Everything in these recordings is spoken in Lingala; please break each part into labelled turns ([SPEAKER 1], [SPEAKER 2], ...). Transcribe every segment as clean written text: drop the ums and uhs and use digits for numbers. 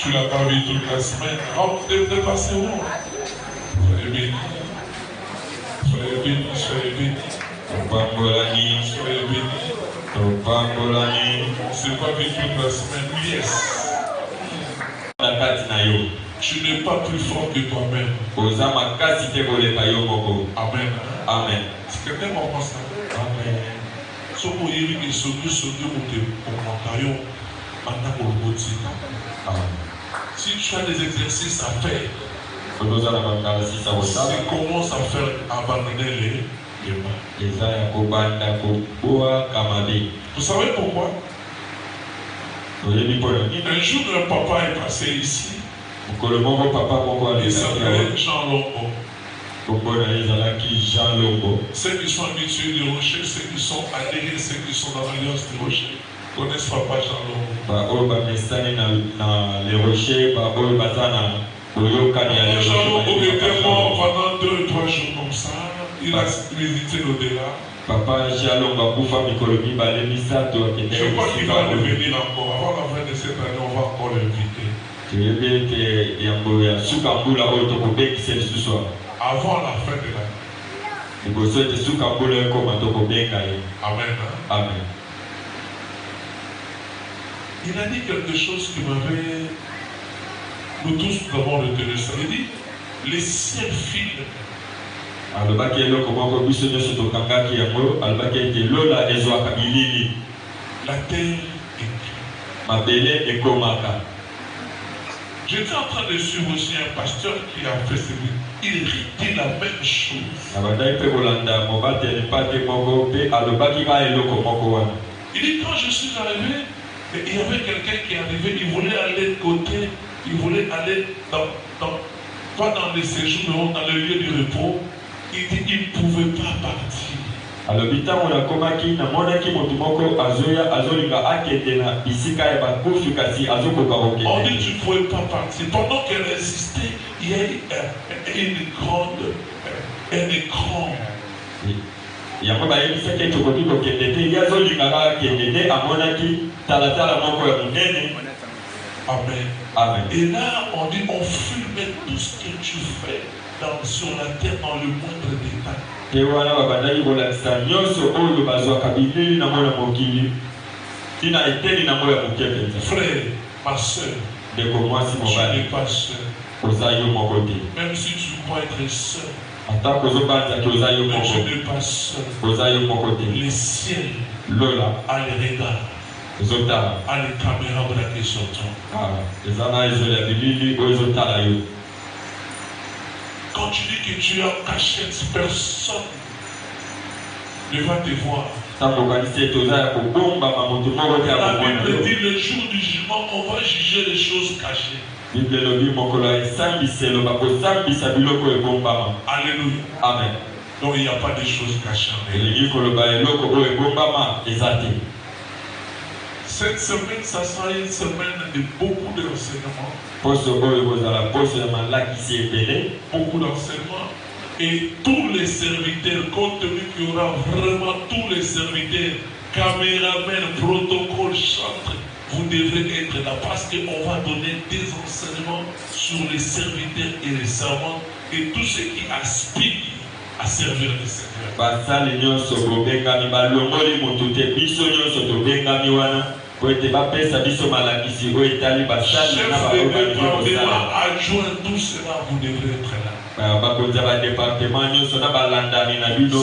[SPEAKER 1] Tu l'as pas vu toute la semaine. De passer où? Soyez bénis. Soyez bénis, soyez bénis. Soyez bénis. On ne s'est pas vu toute la semaine. Yes. Tu n'es pas plus fort que toi-même. Amen.
[SPEAKER 2] Amen.
[SPEAKER 1] C'est quelqu'un comme ça. Amen. Si tu as des exercices à faire, tu commences à faire abandonner les mains. Vous savez pourquoi? Un jour, un papa est passé ici. Il s'appelait Jean Longo. Ceux qui sont habitués du rocher, ceux qui sont adhérés, ceux qui sont dans l'alliance du rocher, connaissent papa Jean Longo. Jean Longo était mort pendant 2 ou 3 jours comme ça. Il a visité l'au-delà.
[SPEAKER 2] Papa Jalonga Koufa Mikolomi Balemisa to
[SPEAKER 1] Je crois qu'il va revenir encore. Avant la fin de cette année, on va encore l'inviter. Avant la fin de l'année. Amen.
[SPEAKER 2] Amen.
[SPEAKER 1] Il a dit quelque chose qui m'avait... Nous tous nous avons retenu ça. Il dit, les ciels filent.
[SPEAKER 2] La terre est
[SPEAKER 1] J'étais en train de suivre aussi un pasteur qui a fait ce livre. Il dit la même chose. Il dit quand je suis arrivé, il y avait quelqu'un qui est arrivé, il voulait aller de côté, il voulait aller pas dans les séjours, mais dans le lieu du repos. Il dit qu'il ne pouvait pas partir. On dit tu ne pouvais pas partir. Pendant qu'elle résistait, il y a un écran. Amen.
[SPEAKER 2] Amen.
[SPEAKER 1] Et là, on dit on filme tout ce que tu fais sur la terre dans le moindre détail. Frère, ma soeur, tu n'es pas seul. Même si tu crois être seul, mais je n'ai pas seul. Les ciels a les regards, a les caméras braquées sur toi. Quand tu dis que tu es en cachette, personne ne va te voir. La Bible dit le jour du jugement, on va juger les choses cachées. Alléluia.
[SPEAKER 2] Amen.
[SPEAKER 1] Donc il n'y a pas de choses cachées. Cette semaine, ça sera une semaine de beaucoup d'enseignements. Beaucoup d'enseignements. Et tous les serviteurs, compte tenu qu'il y aura vraiment tous les serviteurs, caméramens, protocoles, chantres, vous devrez être là parce qu'on va donner des enseignements sur les serviteurs et les servants et tous ceux qui aspirent à servir le Seigneur. Chef de département, adjoint, tout cela, vous devrez être là.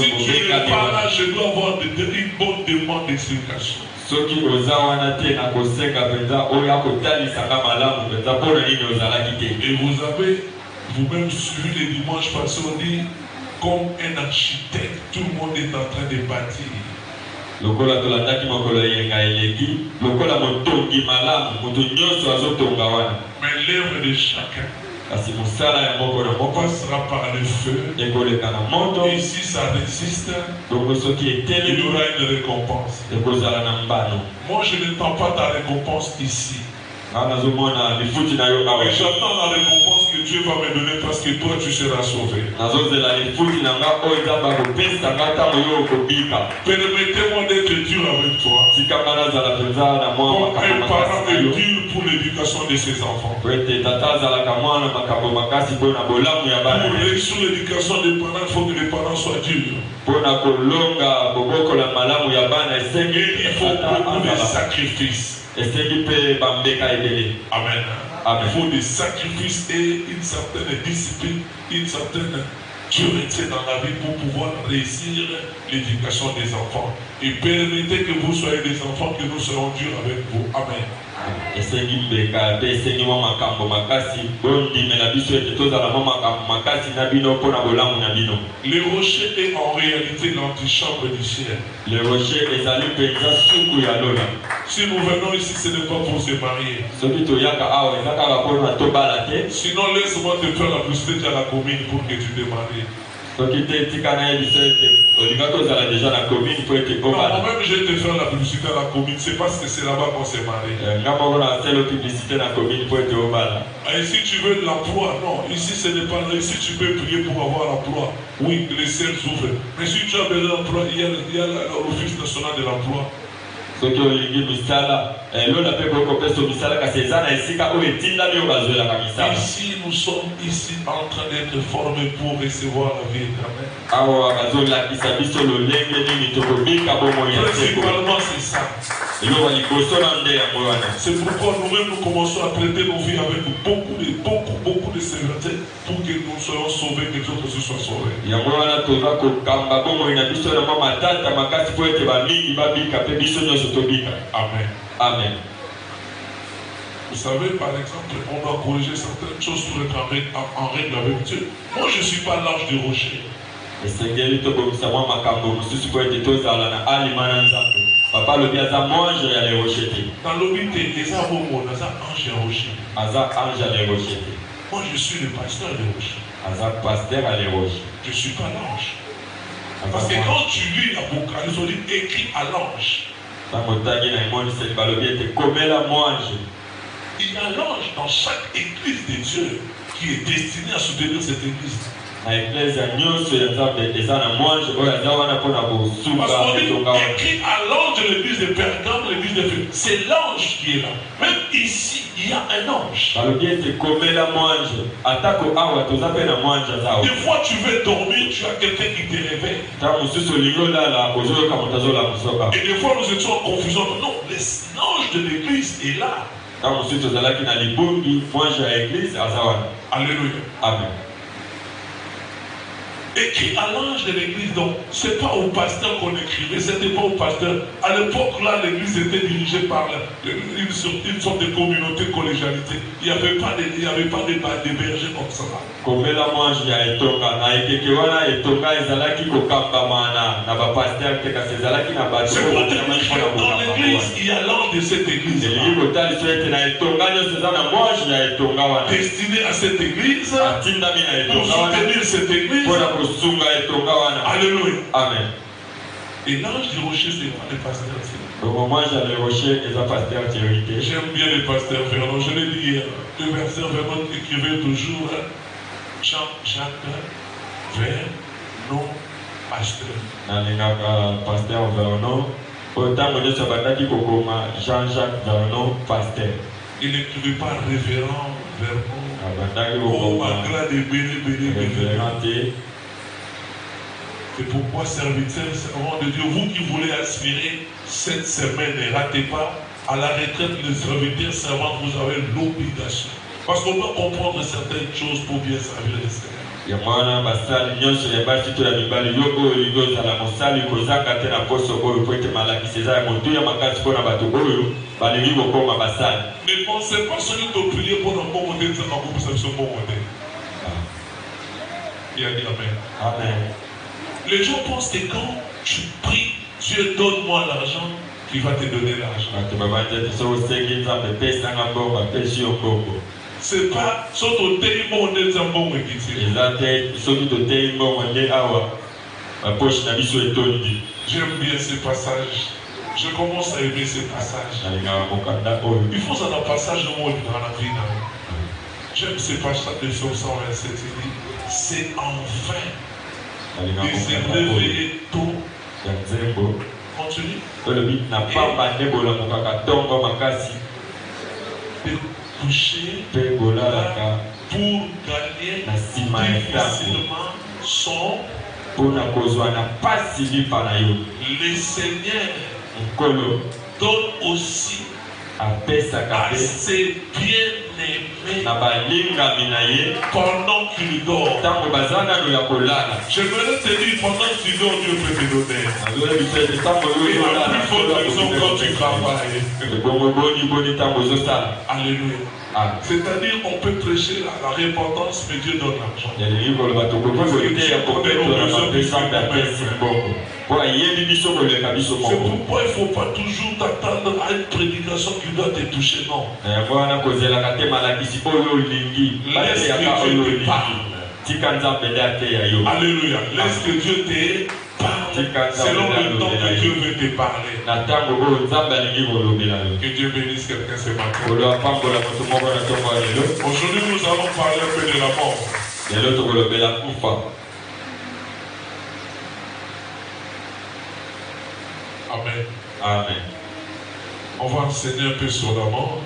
[SPEAKER 1] Si tu n'es pas là, je dois avoir une bonne demande d'explication. Et vous avez vous-même suivi les dimanches passés, on dit, comme un architecte, tout le monde est en train de bâtir. Mais l'œuvre de chacun passera par le feu. Et si ça résiste, il y aura une récompense. Moi, je n'attends pas ta récompense ici. Mais j'attends la récompense que Dieu va me donner parce que toi tu seras sauvé. Permettez-moi d'être dur avec toi. Comme un parent est dur pour pour l'éducation de ses enfants.
[SPEAKER 2] Pour réussir
[SPEAKER 1] l'éducation des parents, il faut que les parents soient durs. Et il faut beaucoup de sacrifices. Amen. Il faut des sacrifices et une certaine discipline, une certaine dureté dans la vie pour pouvoir réussir l'éducation des enfants. Et permettez que vous soyez des enfants, que nous serons durs avec vous. Amen.
[SPEAKER 2] Le
[SPEAKER 1] rocher est en réalité l'antichambre du ciel.
[SPEAKER 2] Le rocher est
[SPEAKER 1] si nous venons ici, ce n'est pas pour se marier. Sinon, laisse-moi te faire la publicité à la commune pour que tu te maries. Non, moi-même je vais te faire la publicité à la commune, c'est parce que c'est là-bas qu'on s'est marié. Et si tu veux l'emploi, non, ici ce n'est pas là. Ici tu peux prier pour avoir l'emploi. Oui, les ciels s'ouvrent. Mais si tu as besoin d'emploi, il y a l'Office national de l'emploi. Ici nous sommes ici en train d'être formés pour recevoir la vie éternelle. Principalement c'est ça. C'est pourquoi nous-mêmes nous commençons à traiter nos vies avec beaucoup de sévérité pour que nous soyons sauvés, que les autres aussi soient sauvés. Amen.
[SPEAKER 2] Amen.
[SPEAKER 1] Vous savez, par exemple, on doit corriger certaines choses pour être en règle avec Dieu. Moi, je ne suis pas l'ange du rocher.
[SPEAKER 2] Papa le bien à manger et à les rejeter.
[SPEAKER 1] Dans l'obité, les abomos, les anges et rochers.
[SPEAKER 2] Ange à les rejeter.
[SPEAKER 1] Moi, je suis le pasteur des rochers.
[SPEAKER 2] Pasteur à les rejeter.
[SPEAKER 1] Je ne suis pas l'ange. Parce que quand tu lis l'Apocalypse, on dit écrit à l'ange. Il y a l'ange dans chaque église de Dieu qui est destiné à soutenir cette église. Parce qu'on dit écrit à l'ange de l'église de Pergame, l'église de Philippe. C'est l'ange qui est là. Même ici, il y a un ange. Des fois, tu veux dormir, tu as quelqu'un qui te réveille. Et des fois, nous étions en confusion. Non, l'ange de l'église est là. Alléluia.
[SPEAKER 2] Amen.
[SPEAKER 1] Écrit à l'ange de l'église, donc c'est pas au pasteur qu'on écrivait, c'était pas au pasteur. À l'époque là, l'église était dirigée par une sorte de communauté collégialité. Il n'y avait pas de bergers comme ça. C'est pour dans l'église, il y a l'ange de cette église. Destiné à cette église, pour soutenir cette église. Alléluia.
[SPEAKER 2] Amen.
[SPEAKER 1] Et l'ange du rocher, c'est pas le pasteur.
[SPEAKER 2] Au moment où le rocher est un pasteur vérité.
[SPEAKER 1] J'aime bien le pasteur Vernon. Je l'ai dit hier. Le pasteur Vernon écrivait toujours Jean-Jacques Vernon, pasteur.
[SPEAKER 2] Pasteur Vernon. Autant de Sabataki Kokoma, Jean-Jacques Vernon, pasteur.
[SPEAKER 1] Il n'écrivait pas révérend Vernon. C'est pourquoi, serviteurs, servants de Dieu, vous qui voulez aspirer cette semaine, ne ratez pas. À la retraite, les serviteurs, servants, vous avez l'obligation. Parce qu'on doit comprendre certaines choses pour bien servir les Seigneurs. Ne pensez pas celui qui prier pour un bon côté de sa pour ça son bon côté. Il a dit Amen.
[SPEAKER 2] Amen.
[SPEAKER 1] Les gens pensent que quand tu pries, Dieu donne-moi l'argent, qu'il va te donner l'argent. C'est pas sauf au téléphone on est un bon équité. J'aime bien ces passages. Je commence à aimer ces passages. Il faut un passage de mot dans la vie. J'aime ces passages de 127. C'est enfin de se réveiller tôt. Continue. de coucher
[SPEAKER 2] mpe kolalaka
[SPEAKER 1] pour gagner
[SPEAKER 2] na nsima ya ntango
[SPEAKER 1] difficilement son.
[SPEAKER 2] mpona kozwa na pasi lipa na yo.
[SPEAKER 1] Le Seigneur
[SPEAKER 2] Nkolo
[SPEAKER 1] donne aussi
[SPEAKER 2] apesaka
[SPEAKER 1] à
[SPEAKER 2] mpe
[SPEAKER 1] ses bien-aimés
[SPEAKER 2] na balingami na ye
[SPEAKER 1] pendant qu'il dort.
[SPEAKER 2] ntango baza nano ya kolala.
[SPEAKER 1] J'aimerais te dire, pendant que tu dors, Dieu peut te donner.
[SPEAKER 2] azoyebisa ete ntango
[SPEAKER 1] Et
[SPEAKER 2] oyo
[SPEAKER 1] la plus forte raison quand tu travailles.
[SPEAKER 2] ebongo boni ntango ozosala.
[SPEAKER 1] Alléluia. C'est-à-dire qu'on peut prêcher la repentance, mais Dieu donne l'argent.
[SPEAKER 2] yalingi koloba tokoki koteya kopetola mapesaka apesi mbongo mpo ayebi biso koleka biso
[SPEAKER 1] C'est
[SPEAKER 2] moko.
[SPEAKER 1] pourquoi il ne faut pas toujours t'attendre à une prédication qui doit te toucher, non.
[SPEAKER 2] yango wana kozelaka te malakisi oyo olingi
[SPEAKER 1] Laisse
[SPEAKER 2] bateyaka
[SPEAKER 1] que
[SPEAKER 2] oyo
[SPEAKER 1] Dieu te
[SPEAKER 2] olingi
[SPEAKER 1] parle.
[SPEAKER 2] tika nzambe nde ateya yo.
[SPEAKER 1] Alléluia. Laisse que Dieu te parle selon le temps que Dieu veut te parler.
[SPEAKER 2] na ntango oyo nzambe alingi kolobela yo.
[SPEAKER 1] Que Dieu bénisse quelqu'un ce matin.
[SPEAKER 2] kolopambola moto moko na ntongo ya lelo.
[SPEAKER 1] Aujourd'hui, nous allons parler un peu de la mort.
[SPEAKER 2] lelo tokolobela kufa.
[SPEAKER 1] Amen.
[SPEAKER 2] Amen.
[SPEAKER 1] On va enseigner un peu sur la mort.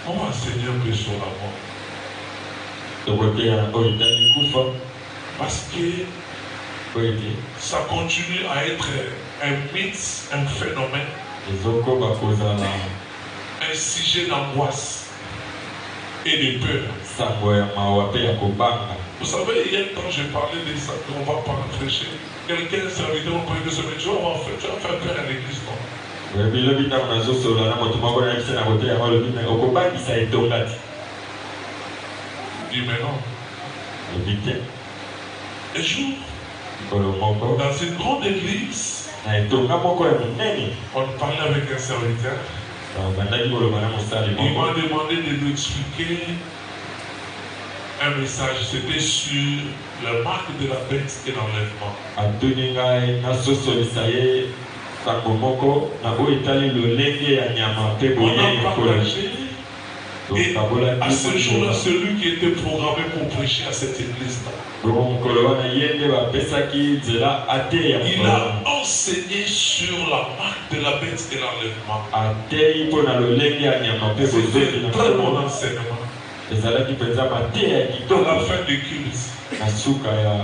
[SPEAKER 1] On va enseigner un peu sur la mort.
[SPEAKER 2] tokoteya oyo etali kufa
[SPEAKER 1] Parce que
[SPEAKER 2] oyo ete
[SPEAKER 1] ça continue à être un mythe, un phénomène,
[SPEAKER 2] ezokoba kozala
[SPEAKER 1] un sujet d'angoisse et de peur.
[SPEAKER 2] sango ya mawa mpe ya kobanga.
[SPEAKER 1] Vous savez, hier quand j'ai parlé de ça, on ne va pas rafraîchir. Quelqu'un serviteur au premier de semaine, tu vas faire peur à l'église, non?
[SPEAKER 2] oyebi lobi ntango nazosolola na moto moko nayebisa na koteya yango alobi me okobangisa etonga ti.
[SPEAKER 1] Dis mais non.
[SPEAKER 2] lobi te
[SPEAKER 1] Un jour,
[SPEAKER 2] mikolo moko
[SPEAKER 1] dans une grande église,
[SPEAKER 2] na etonga moko ya monene
[SPEAKER 1] on parlait avec un serviteur.
[SPEAKER 2] bandaki koloba na mosali
[SPEAKER 1] Il
[SPEAKER 2] moko
[SPEAKER 1] m'a demandé de lui expliquer un message. C'était sur la marque de la bête et l'enlèvement.
[SPEAKER 2] atuni ngai nasosolisa ye sango moko na oyo etali lolenge ya nyama mpe
[SPEAKER 1] On
[SPEAKER 2] boye
[SPEAKER 1] a
[SPEAKER 2] ekolo.
[SPEAKER 1] partagé. Et à ce jour-là, celui qui était programmé pour prêcher à cette église-là,
[SPEAKER 2] mokolo wana ye nde bapesaki nzela ateya
[SPEAKER 1] il a enseigné sur la marque de la bête et l'enlèvement.
[SPEAKER 2] ateyi mpo na lolenge ya nyama mpe
[SPEAKER 1] C'était
[SPEAKER 2] bozoki
[SPEAKER 1] un
[SPEAKER 2] na
[SPEAKER 1] très bon
[SPEAKER 2] bango.
[SPEAKER 1] enseignement.
[SPEAKER 2] ezalaki mpenza mateya ya
[SPEAKER 1] À la
[SPEAKER 2] kitoko
[SPEAKER 1] fin du culte,
[SPEAKER 2] na suka ya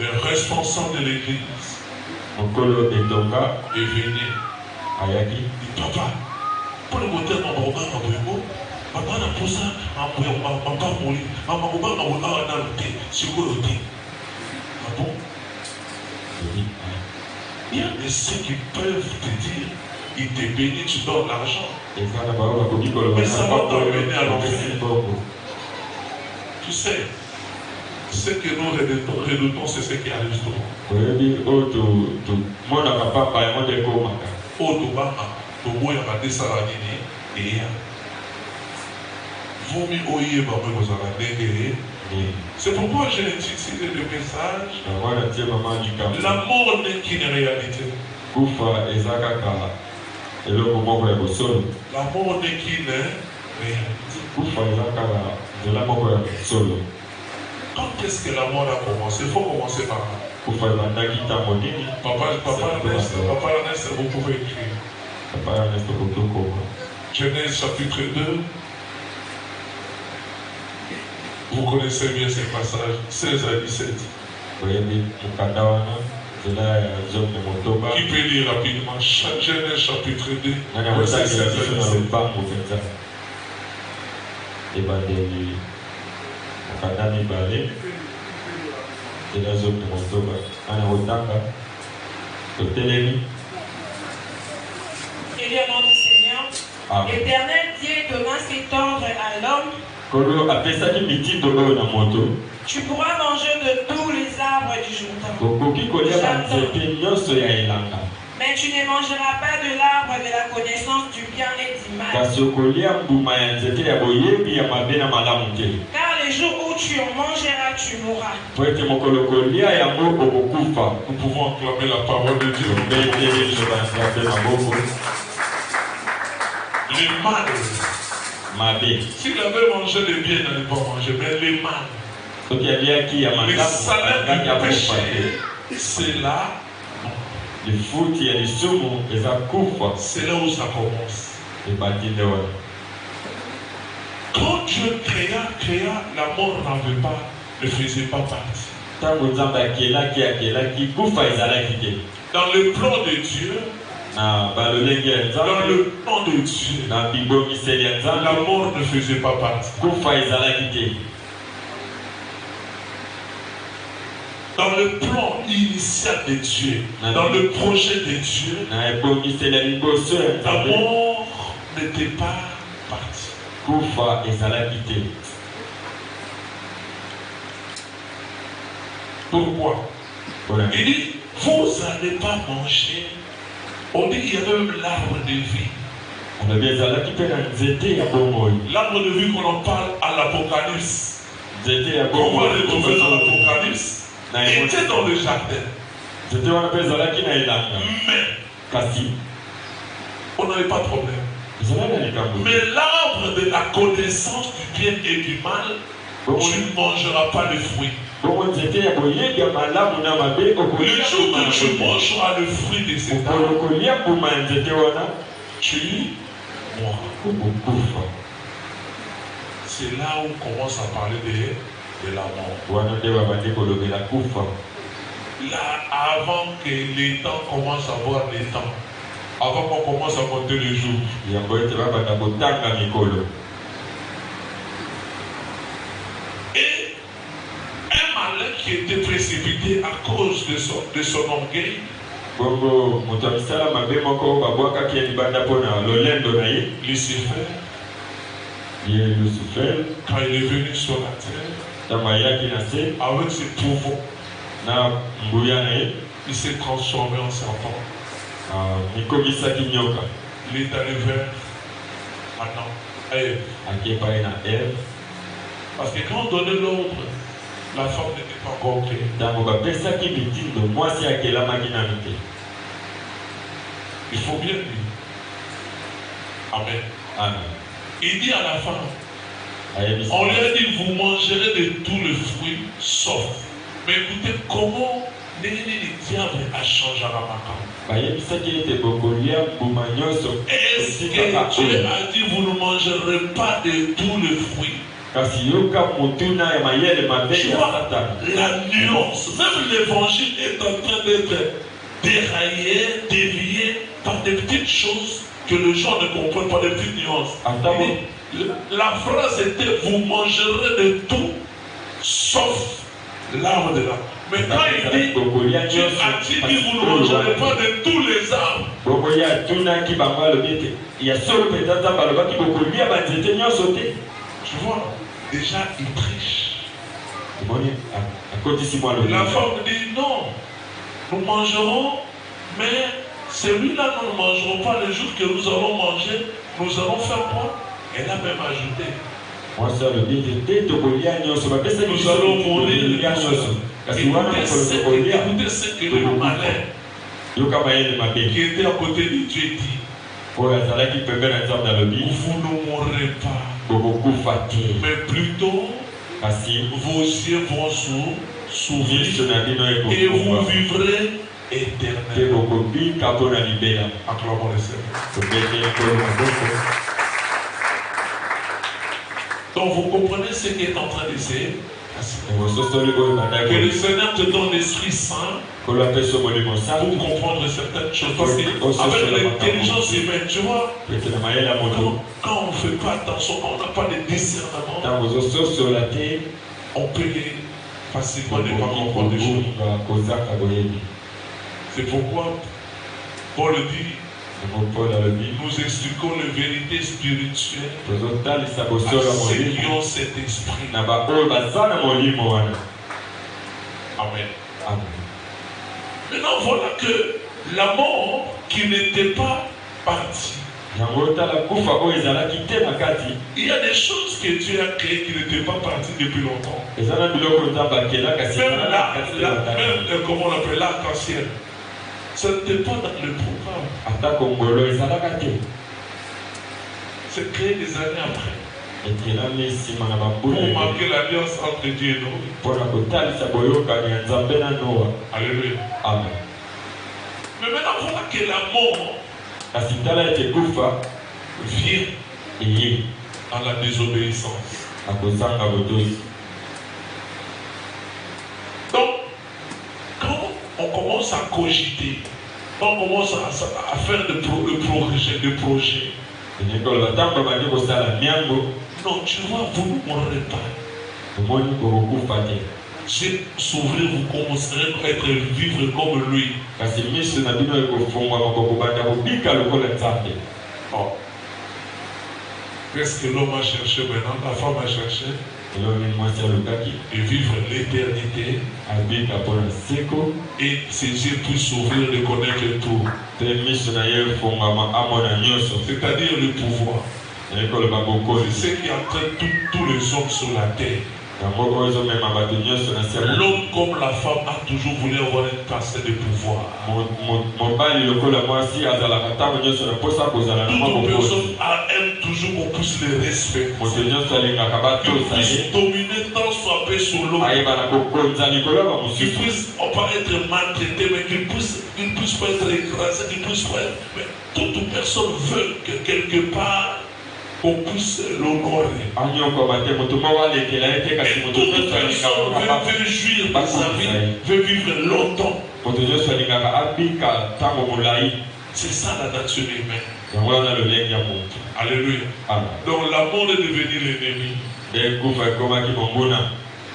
[SPEAKER 1] le responsable de l'église
[SPEAKER 2] mokolo etonga
[SPEAKER 1] est venu.
[SPEAKER 2] ayaki
[SPEAKER 1] Il dit, papa, pour le côté de mon papa, papa n'a pas ça, papa mourir, papa n'a pas noté, c'est quoi le thé? Ah bon? Il y a des ceux qui peuvent te dire, il te bénit, tu donnes l'argent.
[SPEAKER 2] eza na bango bakoki koloba
[SPEAKER 1] Mais ça va t'emmener à l'enfer.
[SPEAKER 2] mbongo.
[SPEAKER 1] Tu sais, ce que nous redoutons, c'est ce qui arrive souvent.
[SPEAKER 2] oyebi oyo tomonaka papa yango nde ekomaka
[SPEAKER 1] Au Tobama, Toboya desala nini, et Vomi Oye Babé Ozala. C'est pourquoi j'ai intitulé le message
[SPEAKER 2] yango natie mama likambo
[SPEAKER 1] La mort n'est qu'une réalité.
[SPEAKER 2] kufa eza kaka eloko moko ya bosolo.
[SPEAKER 1] La mort n'est qu'une réalité.
[SPEAKER 2] kufa eza kaka nzela moko ya bosolo.
[SPEAKER 1] Quand est-ce que la mort a commencé? Il faut commencer par là.
[SPEAKER 2] kufa ebandaki ntango nini?
[SPEAKER 1] Papa Ernest, vous pouvez écrire.
[SPEAKER 2] papa Ernest okoki okoma.
[SPEAKER 1] Genèse chapitre 2. Vous connaissez bien ces passages, 16 à 17.
[SPEAKER 2] oyebi mokanda wana nzela ya zone motoba.
[SPEAKER 1] Qui peut lire rapidement? Genèse chapitre 2,
[SPEAKER 2] nani
[SPEAKER 1] verset
[SPEAKER 2] akotangela
[SPEAKER 1] 16 à
[SPEAKER 2] biso na
[SPEAKER 1] 17.
[SPEAKER 2] lopango mpenza. ebandeli mokanda mibale nzela zone motoba nani akotanga totelemi.
[SPEAKER 3] Et le nom du Seigneur,
[SPEAKER 2] Amen.
[SPEAKER 3] l'Éternel Dieu donna cet ordre à l'homme:
[SPEAKER 2] kolo apesaki mitindo oyo na moto.
[SPEAKER 3] tu pourras manger de tous les arbres du Jourdain,
[SPEAKER 2] okoki kolia banzete nyonso ya elanga,
[SPEAKER 3] mais tu ne mangeras pas de l'arbre de la connaissance du bien et du mal,
[SPEAKER 2] kasi okolia mbuma ya nzete ya boyebi ya mabe na malamu te.
[SPEAKER 3] car le jour où tu en mangeras, tu mourras.
[SPEAKER 2] po ete mokolo kolia yango okokufa.
[SPEAKER 1] Nous pouvons acclamer la parole de Dieu.
[SPEAKER 2] beteli lobanza mpe maboko
[SPEAKER 1] Les mal.
[SPEAKER 2] mabe.
[SPEAKER 1] S'il avait mangé le bien, il n'allait pas manger, mais les mal.
[SPEAKER 2] soki aliaki ya
[SPEAKER 1] Le
[SPEAKER 2] malamu
[SPEAKER 1] salaire
[SPEAKER 2] alingaki
[SPEAKER 1] du
[SPEAKER 2] akufa
[SPEAKER 1] péché,
[SPEAKER 2] te.
[SPEAKER 1] c'est là,
[SPEAKER 2] lifuti ya lisumu eza kufa.
[SPEAKER 1] c'est là où ça commence. Quand Dieu créa, la mort ne faisait pas partie. Dans le plan de Dieu, la mort ne faisait pas partie. Dans le plan initial de Dieu, dans le projet de Dieu, la mort n'était pas partie. Pourquoi? Il dit, vous n'allez pas manger. On dit qu'il y avait même l'arbre de vie. L'arbre de vie qu'on en parle à l'Apocalypse. On va retrouver dans l'Apocalypse. Était dans le jardin. Mais on n'avait pas de problème. Mais l'arbre de la connaissance du bien et du mal, tu ne mangeras pas le fruit. Le jour que tu mangeras le fruit de cet arbre, tu mourras. C'est là où on commence à parler de la mort. Là, avant que les temps commencent à voir les temps, avant qu'on commence à compter les jours, et un malin qui était précipité à cause de son orgueil, Lucifer, quand il est venu sur la terre, avec ses pouvoirs, il s'est transformé en serpent. Il est allé vers Adam. Parce que quand on donnait l'ordre, la femme n'était pas encore créée. Il faut bien dire. Amen. Il dit à la femme, on lui a dit, vous mangerez de tous les fruits, sauf. Mais écoutez, comment le diable a changé à ma Est-ce que Dieu a dit, vous ne mangerez pas de tous les fruits? Tu vois, la nuance, même l'évangile est en train d'être déraillé, dévié par des petites choses que les gens ne comprennent pas, des petites nuances. La phrase était, vous mangerez de tout, sauf l'arbre de l'arbre. Mais quand il dit, Dieu a-t-il dit, vous ne mangerez pas de tous les arbres? Tu vois, déjà il triche. La femme dit, non, nous mangerons, mais celui-là, nous ne mangerons pas le jour que nous allons manger. Nous allons faire quoi? Elle a même ajouté. Nous allons mourir. Écoutez ce que le malin qui était à côté de Dieu dit. Vous ne mourrez pas, mais plutôt vos yeux vont s'ouvrir et vous vivrez éternellement. Acclamons le Seigneur. Donc vous comprenez ce qui est en train d'essayer. Que le Seigneur te donne l'Esprit Saint pour comprendre certaines choses. Parce qu'avec l'intelligence humaine, tu vois, quand on ne fait pas attention, quand on n'a pas de discernement, on peut facilement ne pas comprendre des choses. C'est pourquoi Paul dit, nous expliquons les vérités spirituelles à ceux qui ont cet esprit. Amen. Maintenant, voilà que la mort qui n'était pas partie. Il y a des choses que Dieu a créées qui n'étaient pas parties depuis longtemps. Même comment on appelle l'arc-en-ciel. Ce n'était pas dans le programme. C'est créé des années après. Pour marquer l'alliance entre Dieu et nous. Alléluia.
[SPEAKER 2] Amen.
[SPEAKER 1] Mais maintenant, voilà que la mort vient
[SPEAKER 2] eye
[SPEAKER 1] à la désobéissance.
[SPEAKER 2] akozanga botosi.
[SPEAKER 1] Donc, quand on commence à cogiter, quand on commence à faire des projets,
[SPEAKER 2] Nikolo batambo bandi kosala miango
[SPEAKER 1] non, tu vois, vous ne mourrez pas.
[SPEAKER 2] omoni kokokufa te.
[SPEAKER 1] J'ai s'ouvrir, vous commencerez à vivre comme lui.
[SPEAKER 2] Kasi miso na bino ekofungwama kokobanda kobika lokola nzambe.
[SPEAKER 1] Oh. Qu'est-ce que l'homme a cherché maintenant? La femme a cherché
[SPEAKER 2] eloni mwasi alukaki
[SPEAKER 1] de vivre l'éternité
[SPEAKER 2] abika mpona seko
[SPEAKER 1] et ses yeux puissent s'ouvrir de connaître tout.
[SPEAKER 2] te miso na ye efungwama amona nyonso.
[SPEAKER 1] C'est-à-dire le pouvoir.
[SPEAKER 2] ekoloba bokoli
[SPEAKER 1] C'est ce qui entraîne tous les hommes sur la terre.
[SPEAKER 2] yango oyo ezomema bato nyonso na se.
[SPEAKER 1] L'homme comme la femme a toujours voulu avoir une passée de pouvoir.
[SPEAKER 2] mobali lokola mwasi azalaka ntango nyonso na mposa kozala na mwa
[SPEAKER 1] Toute
[SPEAKER 2] bokosi.
[SPEAKER 1] personne aime toujours qu'on puisse les respecter.
[SPEAKER 2] moto nyonso alingaka
[SPEAKER 1] Qu'ils
[SPEAKER 2] batosa ye
[SPEAKER 1] puissent dominer tant soit peu sur l'autre.
[SPEAKER 2] ayeba na kokonza likolo ya
[SPEAKER 1] Qu'ils
[SPEAKER 2] bamosusu.
[SPEAKER 1] puissent pas être maltraités, mais qu'ils puissent pas être écrasés, qu'ils puissent pas être... Mais toute personne veut que quelque part qu'on puisse l'honorer.
[SPEAKER 2] anyokoma te moto moko alekela ye te kasi
[SPEAKER 1] Et
[SPEAKER 2] moto
[SPEAKER 1] toute
[SPEAKER 2] nyonso
[SPEAKER 1] personne
[SPEAKER 2] alingaka
[SPEAKER 1] veut jouir de sa vie, veut vivre longtemps.
[SPEAKER 2] moto nyonso alingaka abika ntango molai.
[SPEAKER 1] C'est ça la nature humaine.
[SPEAKER 2] yango wana lolenge ya moto.
[SPEAKER 1] Alléluia.
[SPEAKER 2] Amen.
[SPEAKER 1] Donc la mort est devenue l'ennemi.
[SPEAKER 2] nde kufa ekomaki monguna.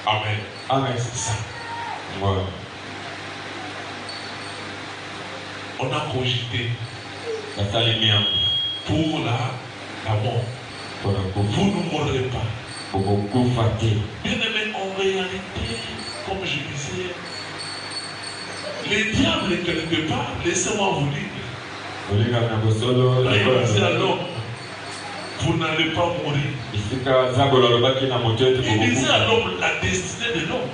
[SPEAKER 1] Amen.
[SPEAKER 2] Amen.
[SPEAKER 1] C'est ça.
[SPEAKER 2] Voilà.
[SPEAKER 1] On a cogité
[SPEAKER 2] basali miango
[SPEAKER 1] pour la mort.
[SPEAKER 2] mpona kufa
[SPEAKER 1] Vous ne mourrez pas.
[SPEAKER 2] okokufa te.
[SPEAKER 1] Bien aimé, en réalité, comme je disais, les diables quelque part, laissez-moi vous dire,
[SPEAKER 2] olingaka na bosolo
[SPEAKER 1] il disait à l'homme, vous n'allez pas mourir.
[SPEAKER 2] esika nzambe alobaki na moto ete
[SPEAKER 1] Il disait à
[SPEAKER 2] bokokufa.
[SPEAKER 1] l'homme la destinée de l'homme.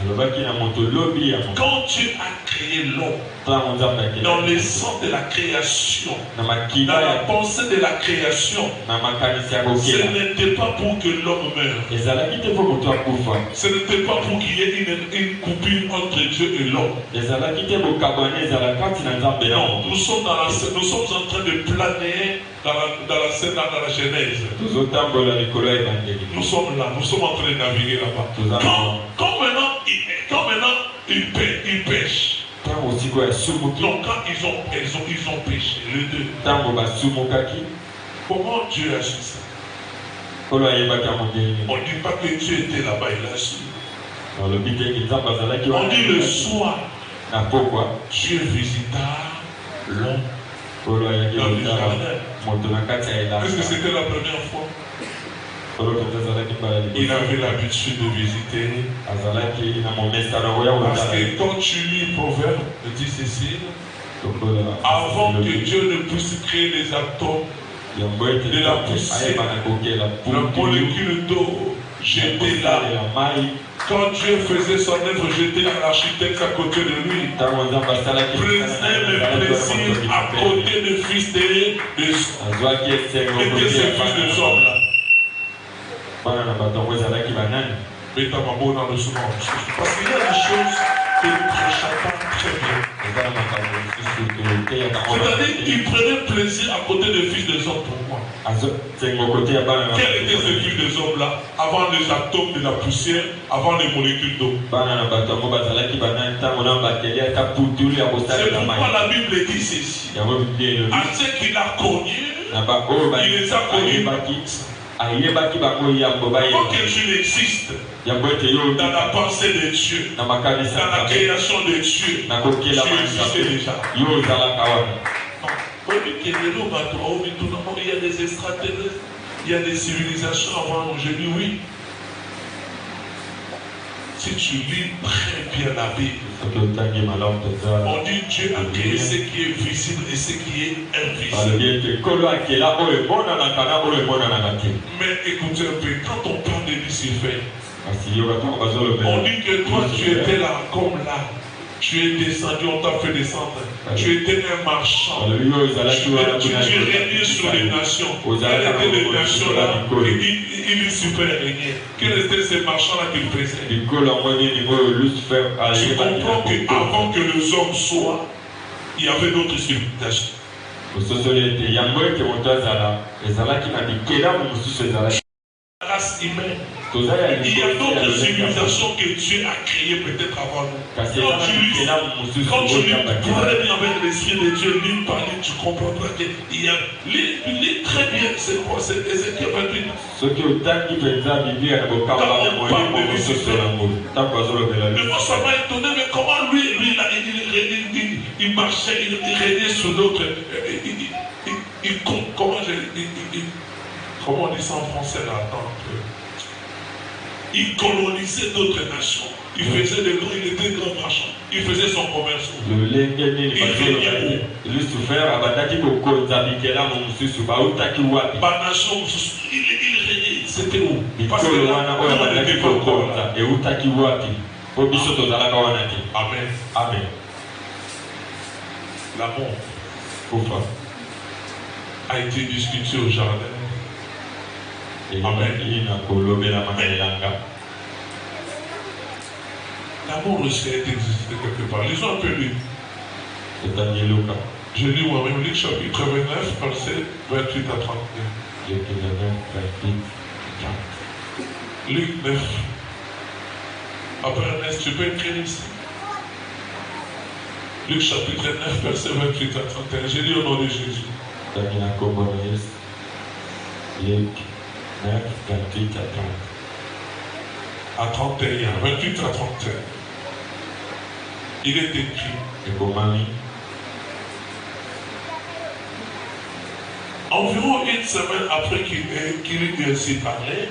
[SPEAKER 2] alobaki na moto lobi ya moto
[SPEAKER 1] Quand Dieu a créé l'homme,
[SPEAKER 2] ntango nzambe
[SPEAKER 1] dans
[SPEAKER 2] akeli
[SPEAKER 1] le sens de la création,
[SPEAKER 2] na
[SPEAKER 1] dans
[SPEAKER 2] makila
[SPEAKER 1] la
[SPEAKER 2] ya
[SPEAKER 1] pensée de la création,
[SPEAKER 2] na makanisi ya
[SPEAKER 1] ce
[SPEAKER 2] kokela
[SPEAKER 1] n'était pas pour que l'homme meure.
[SPEAKER 2] ezalaki te mpo moto akufa.
[SPEAKER 1] Ce n'était pas pour qu'il y ait une coupure entre Dieu et l'homme.
[SPEAKER 2] ezalaki te bokabwana ezala kati na nzambe na
[SPEAKER 1] Non,
[SPEAKER 2] moto.
[SPEAKER 1] nous sommes en train de planer dans la Genèse.
[SPEAKER 2] tozotambola likolo ya ebandeli.
[SPEAKER 1] Nous sommes là, nous sommes en train de naviguer là-bas. Quand maintenant ils pêchent.
[SPEAKER 2] ntango siko ya sumuki
[SPEAKER 1] Donc quand ils ont péché, les deux.
[SPEAKER 2] ntango basumukaki
[SPEAKER 1] Comment Dieu a su ça?
[SPEAKER 2] kolo ayebaki ya mondeli.
[SPEAKER 1] On ne dit pas que Dieu était là-bas, il a su.
[SPEAKER 2] olobi teki nzambe azalaki
[SPEAKER 1] On dit le soir,
[SPEAKER 2] na pokwa
[SPEAKER 1] Dieu visita l'homme
[SPEAKER 2] kolo ayaki
[SPEAKER 1] dans le
[SPEAKER 2] lotala
[SPEAKER 1] jardin.
[SPEAKER 2] moto na kati ya elanga.
[SPEAKER 1] Est-ce que c'était la première fois?
[SPEAKER 2] kolo mpenza azalaki mbala
[SPEAKER 1] Il
[SPEAKER 2] liboso
[SPEAKER 1] avait l'habitude de visiter.
[SPEAKER 2] azalaki na momesano ya
[SPEAKER 1] Parce
[SPEAKER 2] kotala
[SPEAKER 1] que quand tu lis Proverbe, dit ceci,
[SPEAKER 2] lokola
[SPEAKER 1] avant que Dieu ne puisse créer les atomes,
[SPEAKER 2] yango ete
[SPEAKER 1] de la poussière,
[SPEAKER 2] ayeba na kokela
[SPEAKER 1] la molécule d'eau jetée là.
[SPEAKER 2] ya mai
[SPEAKER 1] Quand Dieu faisait son œuvre, jetait l'architecte à côté de lui.
[SPEAKER 2] ntango nzambe asalaki
[SPEAKER 1] Prenait le plaisir à côté du fils
[SPEAKER 2] azwaki esengo
[SPEAKER 1] était ce fils de hommes là.
[SPEAKER 2] bana na bato yango ezalaki banani.
[SPEAKER 1] Mais t'as pas beau dans le souvent. Parce qu'il y a des choses que nous ne prêchons pas très bien.
[SPEAKER 2] eza na makambo mosusu toteyaka
[SPEAKER 1] C'est-à-dire qu'il prenait plaisir à côté du fils des hommes pour moi.
[SPEAKER 2] sengo kote ya bana na
[SPEAKER 1] Quel était ce fils des hommes là? Avant les atomes de la poussière, avant les molécules d'eau.
[SPEAKER 2] bana na bato yango bazalaki banani ntango na bakeli ata putulu ya
[SPEAKER 1] C'est
[SPEAKER 2] kosalela
[SPEAKER 1] pourquoi
[SPEAKER 2] mai.
[SPEAKER 1] la Bible dit ceci.
[SPEAKER 2] yango biblia elobi
[SPEAKER 1] À ceux qu'il a connus,
[SPEAKER 2] na baoyo
[SPEAKER 1] il les a connus.
[SPEAKER 2] ayebaki bango yambo
[SPEAKER 1] Avant
[SPEAKER 2] bayeba
[SPEAKER 1] que Dieu n'existe,
[SPEAKER 2] yango ete yo
[SPEAKER 1] dans la pensée de Dieu,
[SPEAKER 2] na makanisi
[SPEAKER 1] dans la
[SPEAKER 2] ya nzambe
[SPEAKER 1] création de Dieu,
[SPEAKER 2] na kokela
[SPEAKER 1] Dieu existait
[SPEAKER 2] manzambe
[SPEAKER 1] déjà.
[SPEAKER 2] yo ozalaka wana.
[SPEAKER 1] Il y a des extraterrestres, il y a des civilisations avant nous. Je dis oui. Si tu lis très bien la Bible,
[SPEAKER 2] soki otangi malamu toza
[SPEAKER 1] on dit Dieu a créé ce qui est visible et ce qui est invisible.
[SPEAKER 2] balobi ete nkolo akela oyo emonanaka na oyo emonanaka te.
[SPEAKER 1] Mais écoutez un peu, quand on parle de Lucifer,
[SPEAKER 2] kasi yo bato
[SPEAKER 1] on
[SPEAKER 2] bazolobela
[SPEAKER 1] dit que toi tu étais là comme là. Tu es descendu, on t'a fait descendre. Tu étais un marchand.
[SPEAKER 2] balobi oyo ezalaki wana
[SPEAKER 1] Tu régnais sur les nations. Quelles étaient les nations là? Il super régnait. Quels étaient ces marchands là qu'il faisait?
[SPEAKER 2] likolo yango nini oyo lucifer
[SPEAKER 1] Tu
[SPEAKER 2] ayebaki
[SPEAKER 1] comprends
[SPEAKER 2] na
[SPEAKER 1] qu'avant que les hommes soient, il y avait d'autres civilisations. race humaine. Il y a d'autres civilisations que Dieu a créées peut-être avant nous. Quand tu lis très bien avec l'Esprit de Dieu, ligne par ligne, tu comprendras qu'il y a. Lis très bien, c'est quoi? C'est Ézéchiel 28. Mais moi, ça m'a étonné, mais comment lui il marchait, il régnait sur d'autres. Comment on dit ça en français là? Attends. Il colonisait d'autres nations. Il faisait des grands, il était grand marchand. Il faisait son commerce. Il régnait c'était où? Parce que là, on n'était pas encore là. Amen.
[SPEAKER 2] Amen.
[SPEAKER 1] L'amour a été discuté au jardin. Amen. L'amour aussi a été existé quelque part. Lisons un peu lui. Je lis moi-même Luc chapitre 29, verset 28 à 31. Luc 9. Après Ernest, tu peux écrire ici. Luc chapitre 9, verset 28 à 31. Je lis au nom de Jésus.
[SPEAKER 2] Luc 9, 28 à
[SPEAKER 1] 31. 28 à 31. Il est écrit. Environ une semaine après qu'il eut ainsi parlé,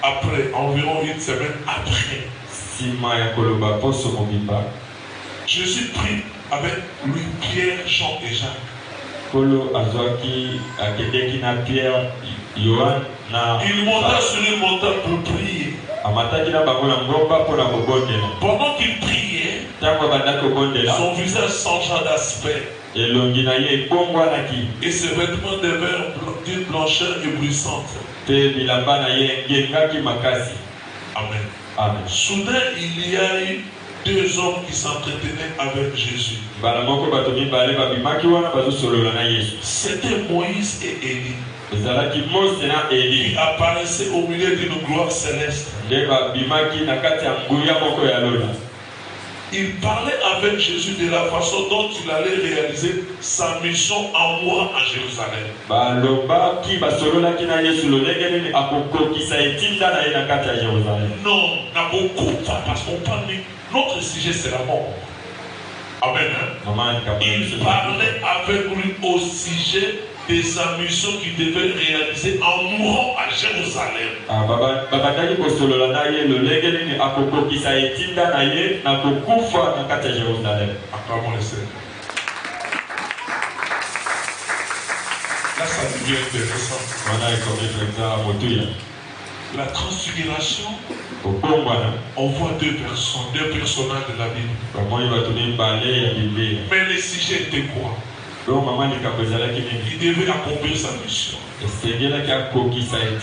[SPEAKER 1] après, environ une semaine après, Jésus prit avec lui Pierre, Jean et Jacques. Il monta sur une montagne pour prier. Pendant qu'il priait, son visage changea d'aspect. Et ses vêtements devinrent d'une blancheur éblouissante. Amen. Amen. Soudain, il y a eu deux hommes qui s'entretenaient avec Jésus. C'était Moïse et Élie. Qui apparaissaient au milieu d'une gloire céleste. Il parlait avec Jésus de la façon dont il allait réaliser sa mission en mourant à Jérusalem. Non, n'a beaucoup pas parce qu'on parle. Notre sujet c'est la mort. Amen. Il parlait avec lui au sujet de sa mission qu'il devait réaliser en mourant à Jérusalem. Acclamons le Seigneur. Là, ça devient intéressant. La transfiguration, on voit deux personnages de la Bible. Mais le sujet était quoi? Il devait accomplir sa mission.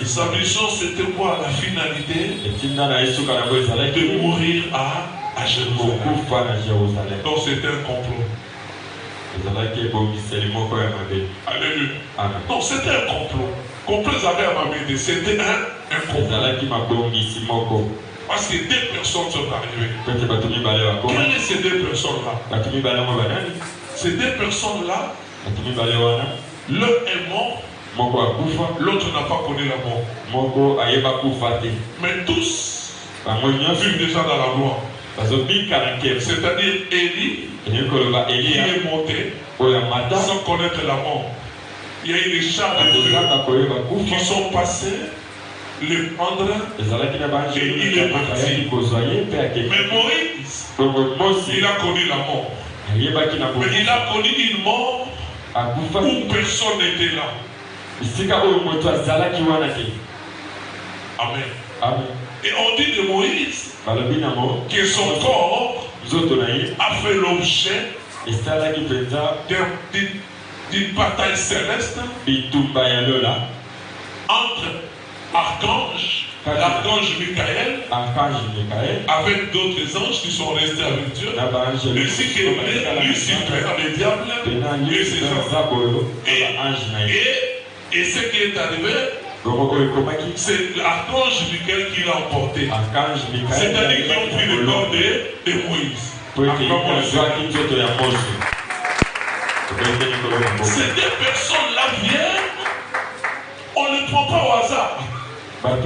[SPEAKER 1] Sa mission, c'était quoi? La finalité de mourir à Jérusalem. Donc c'était un complot. Alléluia. Donc c'était un complot. C'était un complot. Parce que deux personnes sont arrivées. Quelles sont ces deux personnes-là? Ces deux personnes-là, l'un est mort, l'autre n'a pas connu la mort. Mais tous vivent déjà dans la gloire. C'est-à-dire Élie qui est monté sans connaître la mort. Il y a eu des chars de feu qui sont passés, les prendre et il est parti. Mais Moïse, il a connu la mort. Mais il a connu une mort où personne n'était là. Amen. Et on dit de Moïse que son corps a fait l'objet d'une bataille céleste entre archanges l'archange Michael, avec d'autres anges qui sont restés avec Dieu, ainsi que Lucifer, le diable, et ses anges. Et ce qui est arrivé, c'est l'archange Michael qui l'a emporté. C'est-à-dire qu'ils ont pris le corps de Moïse. Ces deux personnes-là viennent, on ne les prend pas au hasard. Parce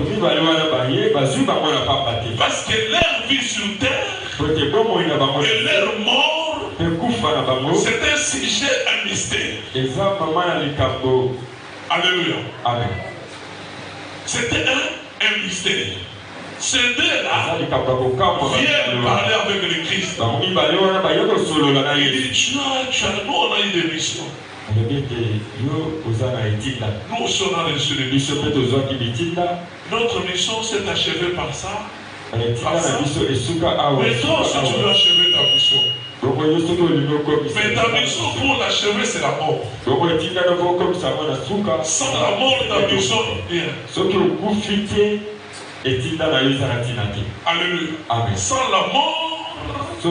[SPEAKER 1] que leur vie sur terre et leur mort, c'est un sujet, un mystère. Alléluia. Amen. C'était un mystère. Ces deux-là viennent parler avec le Christ. Il dit, tu as, nous on a eu des missions. Nous aussi on a reçu des missions. Notre mission s'est achevée par ça. Mais toi aussi tu veux achever ta mission. Mais ta mission pour l'achever c'est la mort. Sans la mort ta mission est rien. Alléluia. Amen. Sans la mort. Et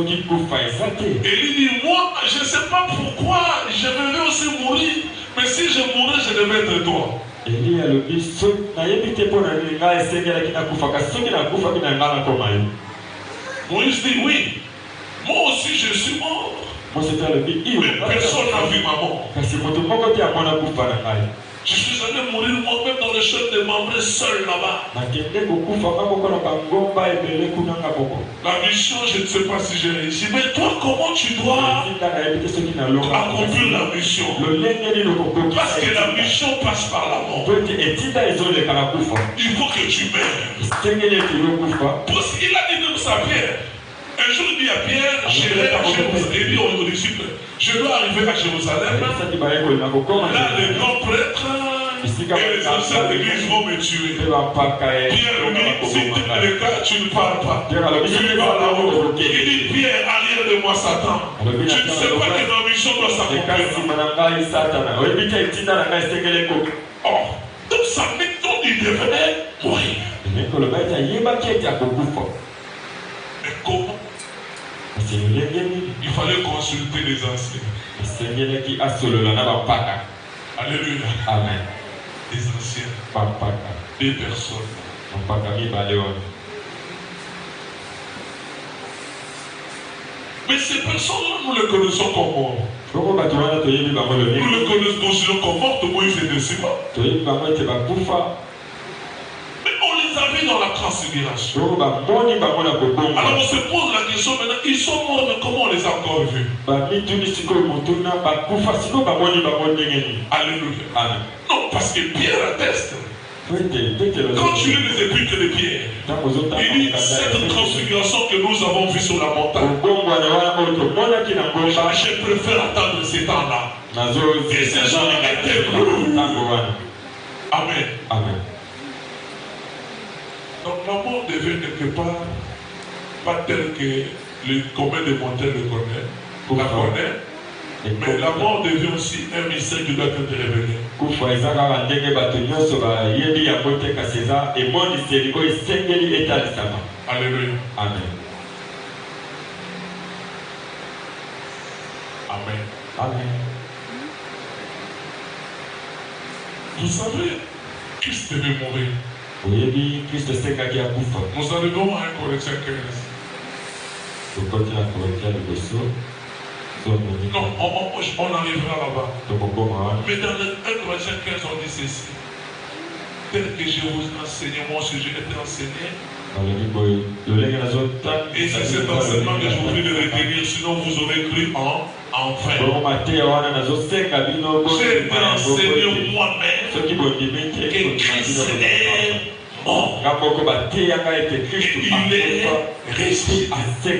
[SPEAKER 1] il dit, moi, je ne sais pas pourquoi je vais aussi mourir, mais si je mourais, je devais être toi. Moïse dit, oui, moi aussi je suis mort. Mais personne n'a vu ma mort. Je suis allé mourir moi-même dans le champ de Mamré seul là-bas. La mission, je ne sais pas si j'ai réussi. Mais toi, comment tu dois accomplir la mission? Parce que la mission passe par la mort. Il faut que tu meurs. Parce qu'il a dit même ça à Pierre. Un jour, il dit à Pierre, j'irai à Jérusalem. Il dit aux disciples, je dois arriver à Jérusalem. Là, les grands prêtres et les anciens d'église vont me tuer. Pierre lui dit, si tu es le cas, tu ne parles pas. Tu vas là-haut. Il dit, Pierre, arrière de moi, Satan. Je ne sais pas que ma mission doit s'accomplir. Oh, donc sa méthode, il devenait mourir. Mais comment? Il fallait consulter les anciens. Alléluia. Amen. Les anciens. Des personnes. Mais ces personnes-là, nous les connaissons comme morts. Nous les connaissons comme morts, Moïse était si mort. On les a vus dans la transfiguration. Alors on se pose la question maintenant, ils sont morts, mais comment on les a encore vus? Alléluia. Amen. Non, parce que Pierre atteste. Quand tu lis les épîtres de Pierre, il dit cette transfiguration que nous avons vue sur la montagne. Je préfère attendre ce temps-là. Et ces gens-là étaient lourds. Amen. Amen. Donc la mort devient quelque part pas tel que le commun des montagnes le connaît, mais la mort devient aussi un mystère qui doit être révélé. Alléluia. Amen. Amen. Amen. Vous savez, Christ devait mourir. Nous arrivons à 1 Corinthiens 15. Non, on arrivera là-bas. Mais dans le 1 Corinthiens 15, on dit ceci. Tel que je vous enseigne, moi aussi je l'ai enseigné. Et c'est cet enseignement que je vous prie de retenir, sinon vous aurez cru en vain. J'ai été enseigné moi-même que Christ est mort. Il est ressuscité.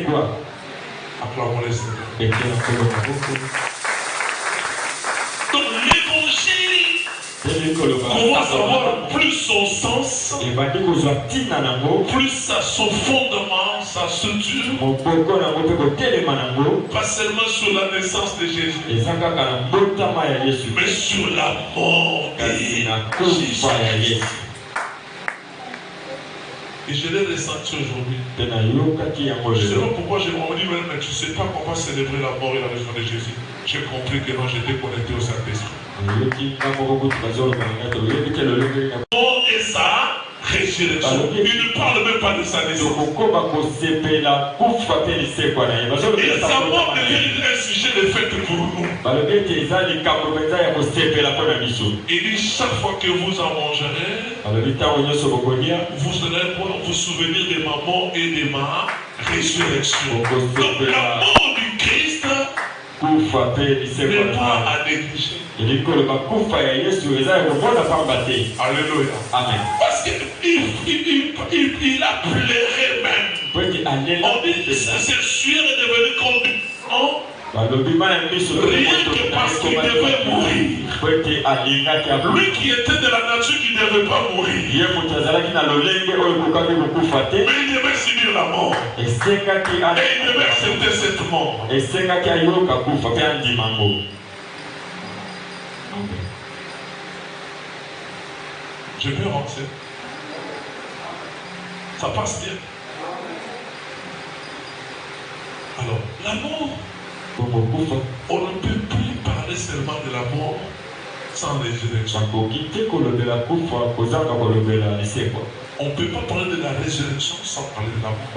[SPEAKER 1] Acclamons le Seigneur. Donc l'évangile commence à avoir plus son sens, plus son fondement, sa structure, pas seulement sur la naissance de Jésus, mais sur la mort de Jésus. Et je l'ai ressenti aujourd'hui.
[SPEAKER 2] Je ne
[SPEAKER 1] sais pas pourquoi j'ai dit, mais tu ne sais pas qu'on va célébrer la mort et la résurrection de Jésus. J'ai compris que non, j'étais connecté au Saint-Esprit. Mort et sa résurrection. Il ne parle même pas de sa naissance. Et sa mort devient un sujet de fête pour nous. Il dit chaque fois que vous en mangerez, vous serez vous souvenir de ma mort et de ma résurrection. Donc la mort du Christ n'est pas à négliger. Alléluia.
[SPEAKER 2] Amen.
[SPEAKER 1] Parce qu'il a pleuré même. On dit c'est sûr est devenu comme du sang. Rien que parce qu'il devait mourir. Lui qui était de la nature qui ne devait pas mourir. Mais il devait subir la mort. Et il devait accepter cette mort. Je peux avancer. Ça passe bien. Alors, la mort. On ne peut plus parler seulement de la mort sans résurrection. On ne peut pas parler de la résurrection sans parler de la mort.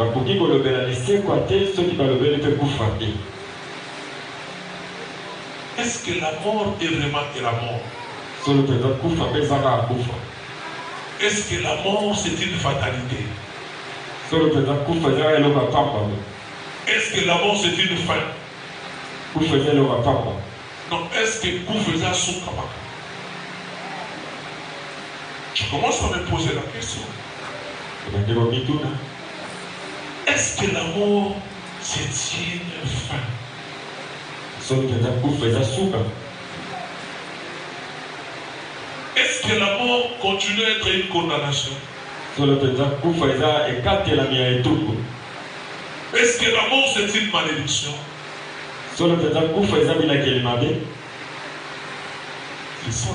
[SPEAKER 1] Est-ce que la mort est vraiment la mort? Est-ce que la mort c'est une fatalité? Est-ce que la mort c'est une fin? Non, est-ce que vous faisiez sous Kabaka? Je commence à me poser la question. Est-ce que la mort c'est une fin? Est-ce que la mort continue à être une condamnation? Est-ce que la mort c'est une malédiction? Ce sont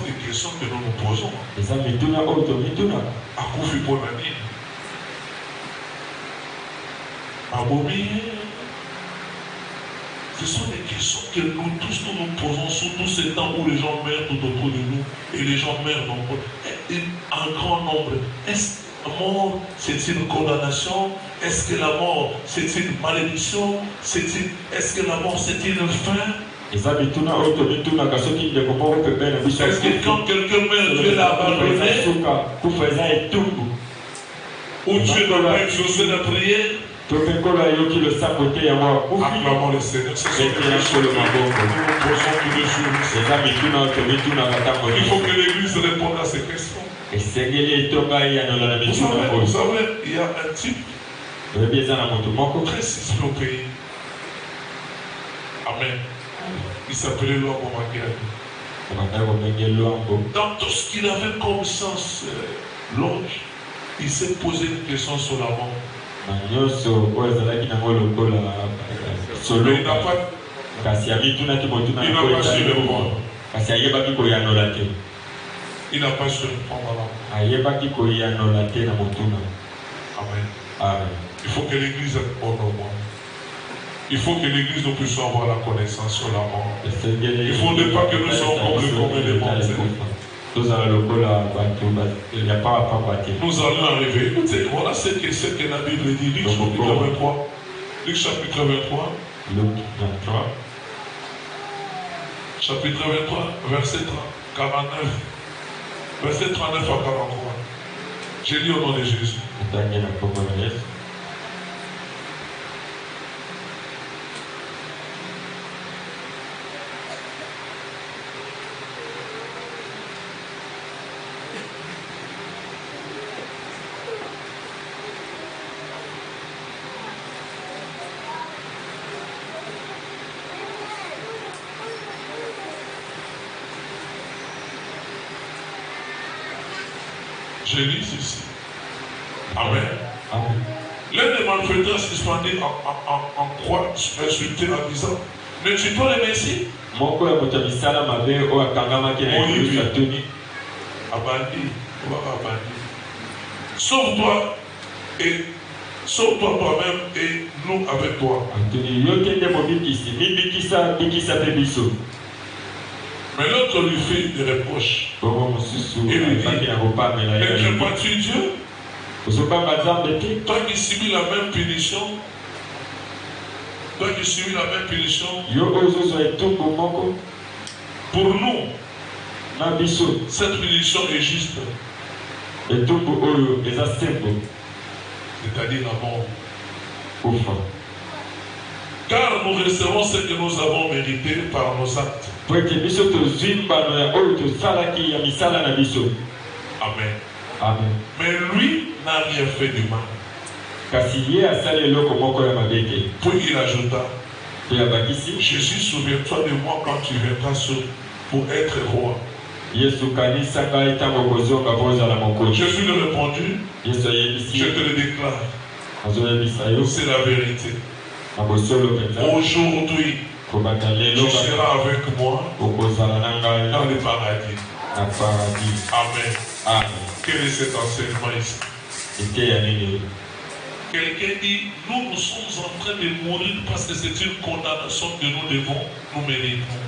[SPEAKER 1] des questions que nous nous posons. À Koufi Ponani, à Bobby, ce sont des questions que nous tous nous posons, surtout ces temps où les gens meurent tout autour de nous et les gens meurent en grand nombre. Est-ce que la mort c'est une condamnation? Est-ce que la mort c'est une malédiction? Est-ce que la mort c'est une fin? Est-ce que quand quelqu'un meurt, Dieu l'a abandonné? Ou Dieu ne va exaucer la prière? Acclamons le Seigneur. C'est ce que nous posons tous les jours. Il faut que l'Église réponde à ces questions. Vous savez, il y a un type très sensible au pays. Amen. Il s'appelait Luambo Makiadi. Dans tout ce qu'il avait comme sens, l'ange, il s'est posé une question sur la mort. Mais il n'a pas su répondre. Il n'a pas su répondre à la mort. Amen. Il faut que l'Église réponde au monde. Il faut que l'Église nous puisse avoir la connaissance sur la mort. Il ne faudrait pas que nous soyons comme le commun des morts. Nous allons arriver. Écoutez, voilà ce que la Bible dit. Luc chapitre 23. Luc chapitre 23. Chapitre 23, verset 49. Verset 39 à 43. J'ai lu au nom de Jésus. J'ai lu ceci. Amen. L'un des malfaiteurs suspendus en croix insulté en disant, mais tu peux le Messie? Abandi. Sauve-toi Et sauve-toi toi-même et nous avec toi. Mais l'autre lui fait des reproches. Et lui dit, ne pas-tu Dieu? Toi qui subis la même punition, pour nous, cette punition est juste. C'est-à-dire la mort. Car nous recevons ce que nous avons mérité par nos actes. Amen.
[SPEAKER 2] Amen.
[SPEAKER 1] Mais lui n'a rien fait du mal. Puis il ajouta, Jésus, souviens-toi de moi quand tu viendras pour être roi. Jésus lui répondit, je te le déclare, c'est la vérité. Aujourd'hui, tu seras avec moi dans le paradis. Amen.
[SPEAKER 2] Amen.
[SPEAKER 1] Quel est cet enseignement ici? Quelqu'un dit, nous sommes en train de mourir parce que c'est une condamnation que nous devons nous mériter.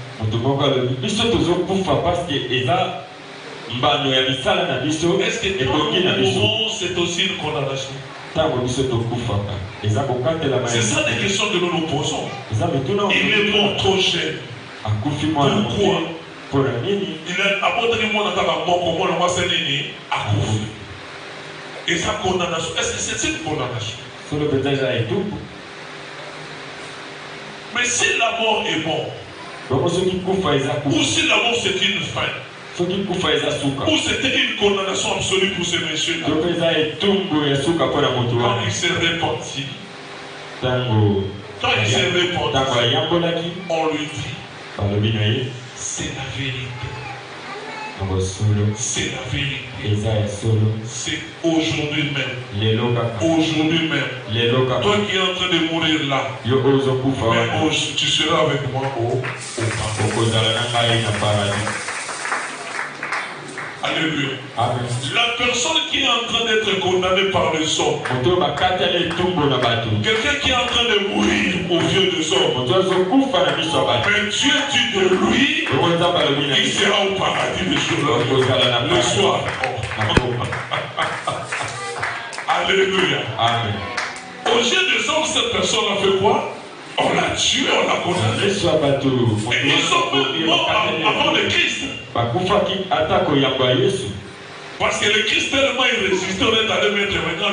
[SPEAKER 1] Est-ce que quand nous mourons, c'est aussi une condamnation? C'est ça des questions que nous nous posons. Il est mort trop cher. Pourquoi? Il a abandonné moi dans la mort, comment on va se donner à Koufi. Et sa condamnation, est-ce que c'est une condamnation? Mais si la mort est mort, ou si la mort c'est une fin, ou c'était une condamnation absolue pour ce monsieur-là, quand il s'est repenti, on lui dit, c'est la vérité. C'est la vérité. C'est aujourd'hui même. Aujourd'hui même. Toi qui es en train de mourir là, mais tu seras avec moi au paradis. Alléluia.
[SPEAKER 2] Amen.
[SPEAKER 1] La personne qui est en train d'être condamnée par les hommes, quelqu'un qui est en train de mourir au vieux des hommes, mais Dieu dit de lui, il sera au paradis le soir. Alléluia.
[SPEAKER 2] Amen.
[SPEAKER 1] Au yeux des hommes, cette personne a fait quoi? On l'a tué, on l'a condamné. Et ils sont même morts avant le Christ. Parce que le Christ tellement il résistait, on est allé mettre maintenant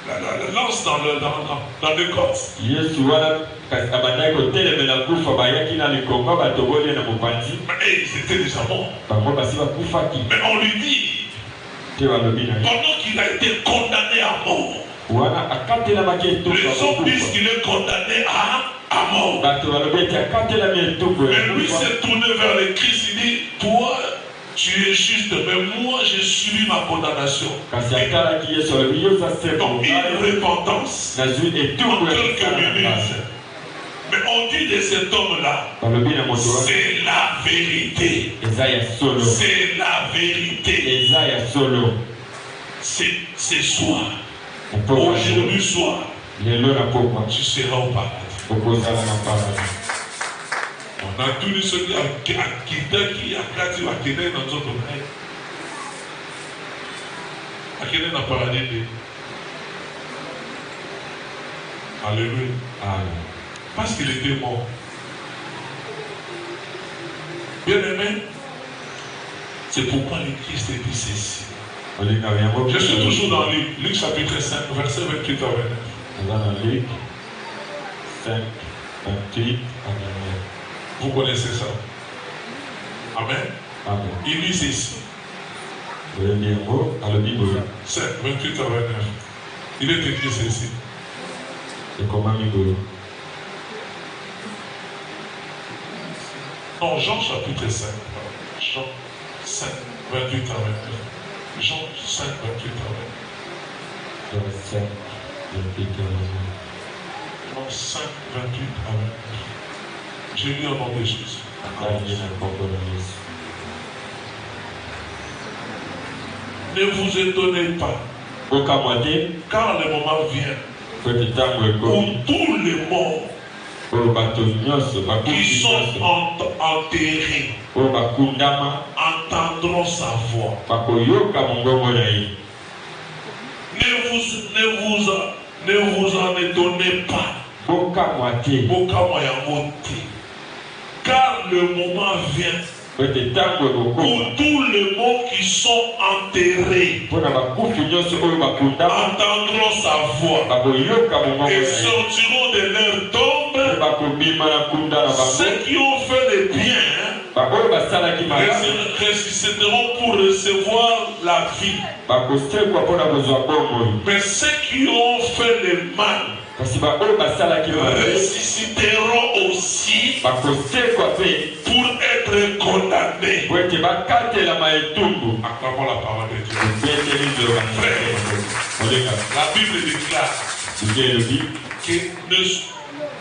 [SPEAKER 1] la lance dans le côte. Mais ils étaient déjà morts. Mais on lui dit, pendant qu'il a été condamné à mort, les hommes disent qu'il est condamné à mort. Mais lui s'est tourné vers le Christ, il dit, toi, tu es juste, mais moi, j'ai subi ma condamnation. Donc, une repentance en quelques minutes. Mais on dit de cet homme-là, c'est la vérité. C'est la vérité. C'est soir. Aujourd'hui soir, tu seras au paradis. On a tous ceux qui ont quitté qui a quitté dans notre monde. À quel est le paradis? Alléluia. Parce qu'il était mort. Bien aimé, c'est pourquoi le Christ dit ceci. Je suis toujours dans Luc chapitre 5, verset 28 à 29.
[SPEAKER 2] Luc 5, 28 à 29.
[SPEAKER 1] Vous connaissez ça? Amen.
[SPEAKER 2] Amen.
[SPEAKER 1] Il dit ceci.
[SPEAKER 2] 5,
[SPEAKER 1] 28 à 29. Il est écrit ceci. Non, Jean chapitre 5. Jean 5, 28 à 29. Jean 5, 28 à 29.
[SPEAKER 2] Jean 5, 28 à 29.
[SPEAKER 1] Jean 5, 28 à 29. J'ai lu au nom de Jésus.
[SPEAKER 2] Amen.
[SPEAKER 1] Ne vous étonnez pas Car le moment vient où tous les morts qui sont enterrés entendront sa voix. Ne vous en étonnez pas. Car le moment vient où tous les morts qui sont enterrés entendront sa voix et sortiront de leur tombe. Ceux qui ont fait le bien ressusciteront pour recevoir la vie. Mais ceux qui ont fait le mal ressusciteront aussi pour être condamnés. Acclamons la parole de Dieu. Frère, la Bible déclare que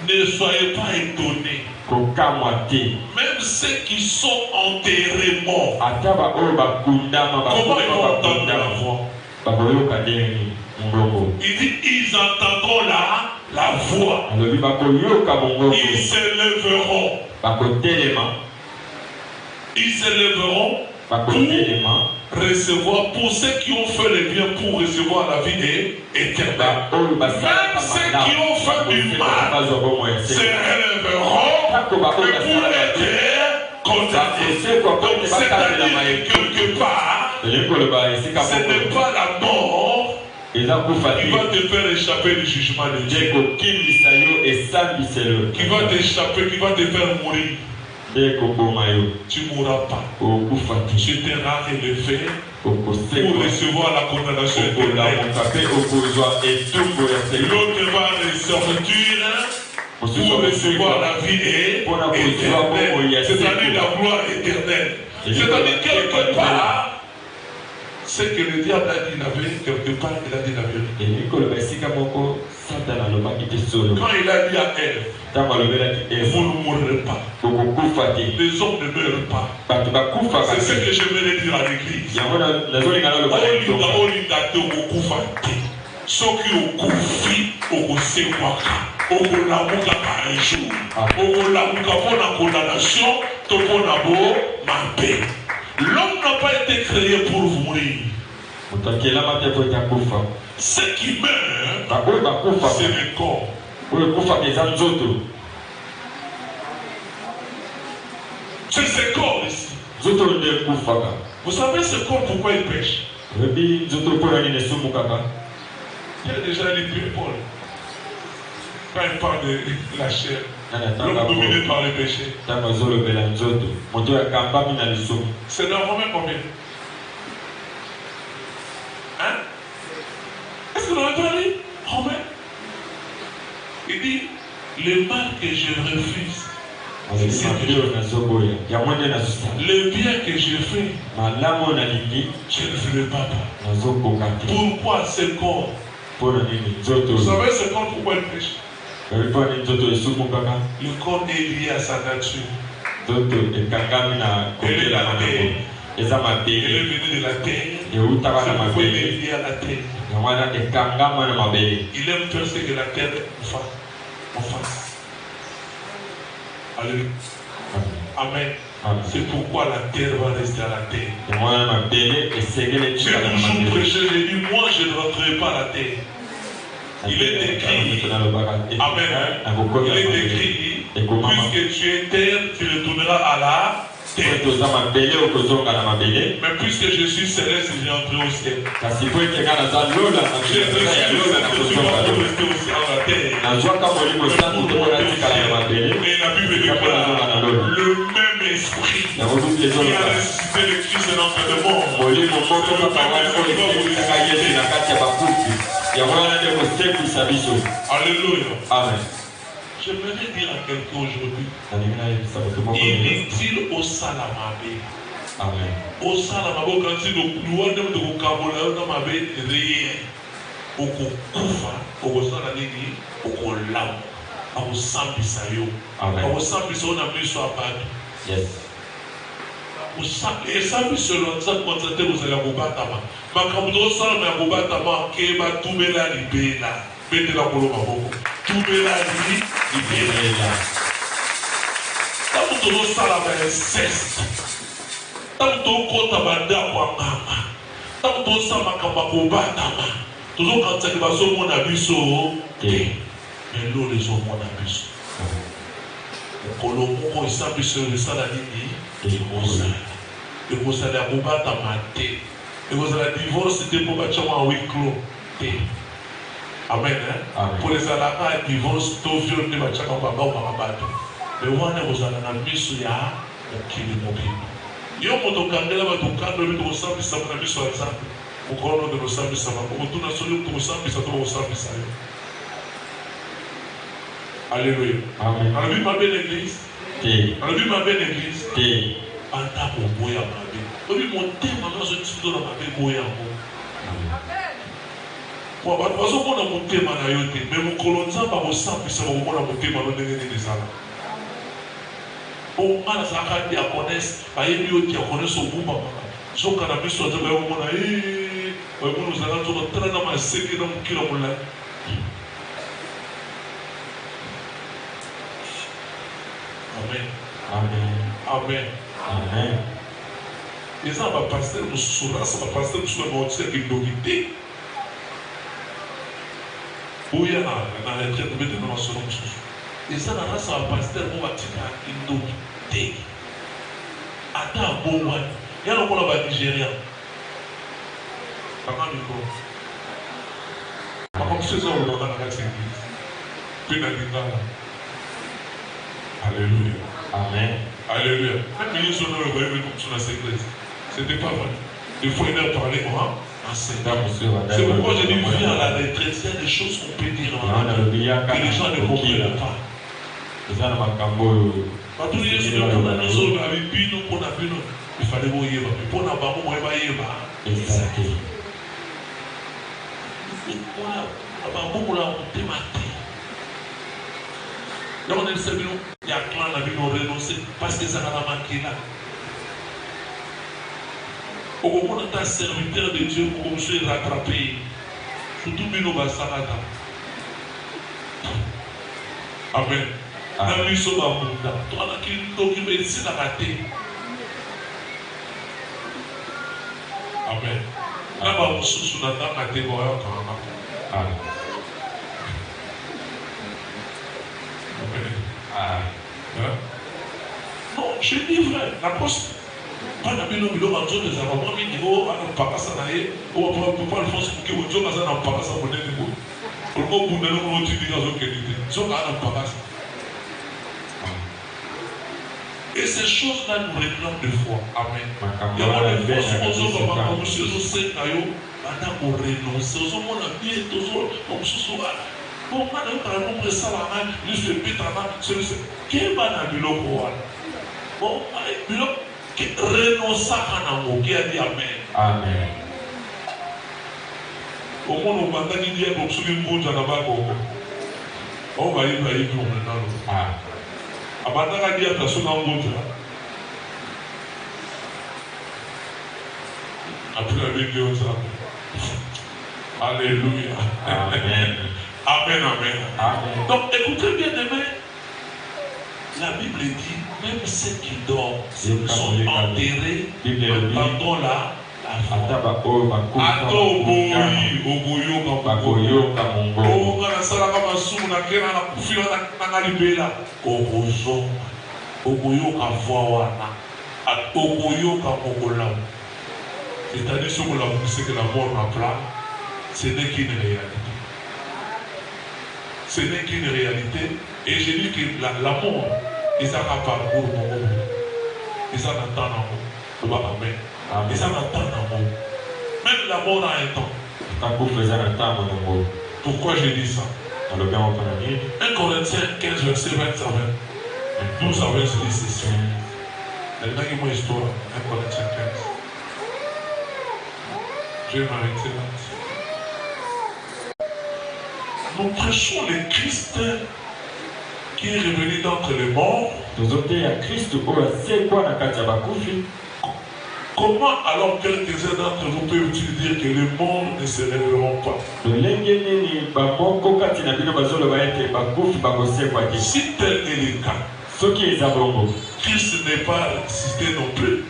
[SPEAKER 1] ne soyez pas étonnés. Même ceux qui sont enterrés morts, comment ils vont entendre la voix? Il dit ils entendront la voix. Ils s'élèveront. Ils s'élèveront pour recevoir, pour ceux qui ont fait le bien, pour recevoir la vie éternelle. Même ceux qui ont fait du mal s'élèveront pour être condamnés. Donc c'est-à-dire quelque part, ce n'est pas la mort qui va te faire échapper du jugement de Dieu, qui va t'échapper, qui va te faire mourir. Tu ne mourras pas. Tu seras élevé pour recevoir la condamnation éternelle. L'autre va ressortir pour recevoir la vie éternelle, c'est-à-dire la gloire éternelle. C'est-à-dire quelque part, ce que le diable a dit la vérité, quelque part il a dit la vérité. Quand il a dit à Ève, vous ne mourrez pas. Les hommes ne meurent pas. C'est ce que je voulais dire à l'église. Ceux qui ont confié au Seigneur, au Lamuka par un jour, au Lamuka pour la condamnation, au Nabo, ma paix. L'homme n'a pas été créé pour mourir. Ce qui meurt, c'est le corps. C'est ce corps ici. Vous savez ce corps pourquoi il pêche? Il a déjà dit Paul. Quand il parle de la chair, l'homme dominé par le péché. C'est dans Romains combien? Hein? Est-ce que vous l'avez pas lu? Romains? Il dit, le mal que je refuse, le bien que je fais, je ne le fais pas. Pourquoi ce corps? Vous savez ce corps pourquoi il pêche? Le corps est lié à sa nature. Elle est la terre. Elle est venue de la terre. C'est pourquoi il est lié à la terre. Il aime faire ce que la terre fasse. Alléluia. Amen. C'est pourquoi la terre va rester à la terre. J'ai toujours prêché, j'ai dit, moi je ne rentrerai pas à la terre. Il est écrit, amen, il est écrit, puisque tu es terre, tu retourneras à la terre. Mais puisque je suis céleste, je vais entrer au ciel. Je suis céleste, tu vas rester aussi à la terre. Et la Bible déclare, le même esprit qui a ressuscité le Christ dans le monde. Alléluia.
[SPEAKER 2] Amen.
[SPEAKER 1] J'aimerais dire à quelqu'un aujourd'hui, inutile au salamabé.
[SPEAKER 2] Amen.
[SPEAKER 1] Au salamabé, quand tu dois de Kabola, dans ma baie, rien. Au Koufa, au Salamini, au Kolam, au Sambisayo. Au Sambisayo, on a mis sur la page.
[SPEAKER 2] Yes.
[SPEAKER 1] Et ça, selon ça, constater vous allez à Bobatama. Ma camoufle, ça, mais à Bobatama, qui va tout mettre la libéla. Mettez la boulot, ma bobo. Tout mettre la libéla. Tant que tout ça, la inceste. Tant que tout compte à Banda, Wangama. Tant que tout ça, ma camoufle, Bobatama. Toujours quand ça va sur mon abisso. Mais l'eau, les hommes, mon abisso. Kolomoko isabi sur le saladini et vous allez à Boubata maté et vous allez divorce c'était pour battre en huis clos. Amen. Pour les alaka divorce tout vieux ne battre en baba ou baba. Mais vous allez na miso ya okili mobile. Yo moto kandela ba tukando bitu kusambi sabana miso ya ukono de kusambi sabana ko tuna solo kusambi sabana kusambi sayo. Alléluia. Amen. On a vu ma belle église. On a vu ma belle église. En tant que boya ma belle. On a vu mon thème maintenant je suis dans ma belle boya. Bon, bah, de toute façon, on a mon thème en ayote. Mais mon colonza, bah, au sang, puis ça va mon thème en donner des salles. Bon, on a ça qui a connaissent, bah, il y a qui a connaissent au bout, bah, je crois qu'on a vu sur le thème, on a eu, on nous a dit, on a très mal séqué dans mon kilomètre. Amen. Amen. Amen. Et ça va passer nous sourire, ça va passer nous sur le monde qui nous où il y a dans les traits de nous sur le et ça va passer nous va tirer nous dé. Attends bon ouais. Il y a le monde là-bas Nigérien. Comment micro? Comment c'est ça on va dans la église? Puis dans l'État. Alléluia. Amen. Alléluia. Même ministre de l'Église comme sur la sécurité. C'était pas vrai. Il faut aider à parler en c'est pourquoi j'ai dit viens à la retraite, il y a des choses qu'on peut dire en que les gens ne comprennent pas. Il fallait voir pour n'a pas moi donc on est servi il y a clan la vie nous renoncer parce que ça n'a pas manqué là. Au moment où un serviteur de Dieu comme je suis rattrapé, surtout Bino Basarata. Amen. La vie sur ma bouche. Toi là qui t'occupe ici la raté. Amen. Là-bas on se sous la table à dévorer quand même. Non, je dis vrai, la poste. Pas la mine au milieu en zone des arabes, mais niveau à ne pas passer à l'air, ou à pouvoir le faire ce que vous avez à ne pas passer à mon niveau. Pour le moment, vous n'avez pas utilisé dans une qualité. Sauf à ne pas passer. Et ces choses-là nous réclament de foi. Amen. Il y a des forces aux hommes, comme si nous sommes maintenant pour renoncer aux hommes, on a bien toujours comme ce soir. Bon, madame, par exemple, ça la main, je suis pétana, celui-ci. Quel va dans le bureau? Bon, le bureau. Renoncer à nous, qui a dit Amen. Amen. Au moment où on va dire que nous sommes bons, on va y aller maintenant. Abandonner dire que nous sommes bons. Après la Bible, alléluia. Amen. Amen, amen. Donc écoutez bien demain. La Bible dit, même ceux qui dorment sont enterrés pendant la c'est-à-dire ce que la mort n'a pas, ce n'est qu'une réalité. Ce n'est qu'une réalité. Et je dis que la mort, ils ont un parcours pour nous. Ils ont un temps en nous. Amen. Ils ont un temps en nous. Même la mort a un temps. Pourquoi je dis ça? 1 Corinthiens 15, verset 20, 12 à 20, c'est ceci. Il y a une histoire, 1 Corinthiens 15. Je vais m'arrêter là. Nous prêchons le Christ qui est revenu d'entre les morts. Comment alors quelques-uns d'entre vous peuvent-ils dire que le monde ne se lèveront pas? Si tel est le cas, Christ n'est pas ressuscité non plus.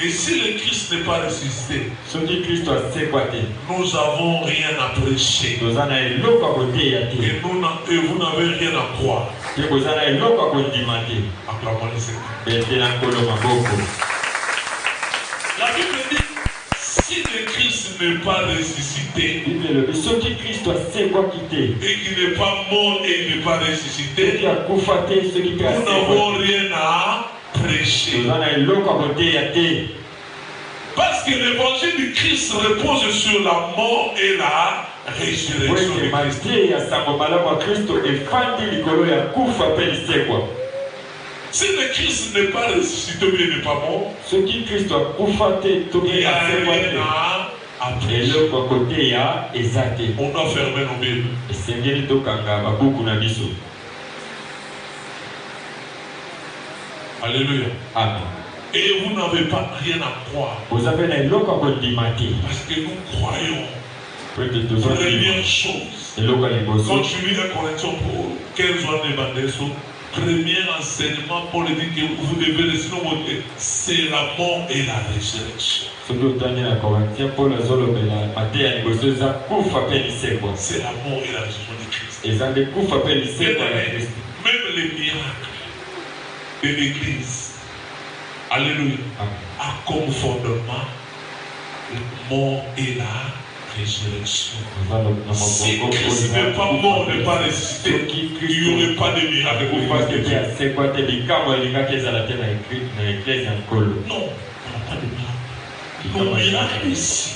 [SPEAKER 1] Et si le Christ n'est pas ressuscité, nous n'avons rien à prêcher. Et vous n'avez rien à croire. Acclamons le Seigneur. La Bible dit, si le Christ n'est pas ressuscité, et qu'il n'est pas mort et il n'est pas ressuscité, nous n'avons rien à prêcher. Parce que l'évangile du Christ repose sur la mort et la résurrection de Christ. Si le Christ n'est pas ressuscité, il n'est pas mort, il n'y a rien à prêcher. On doit fermer nos Bibles. Alléluia. Amen. Et vous n'avez pas rien à croire. Parce que nous croyons. Première chose. Quand tu lis 1 Corinthiens pour 15 ans de Bandeso, premier enseignement pour dire que vous devez rester dans votre vie, c'est la mort et la résurrection. C'est la mort et la résurrection de Christ. Même les miracles de l'Église, alléluia, a comme fondement la mort et la résurrection. Si Christ n'est pas mort, n'est pas ressuscité, il n'y aurait pas de miracle. Non, pas de miracle. Nos miracles ici,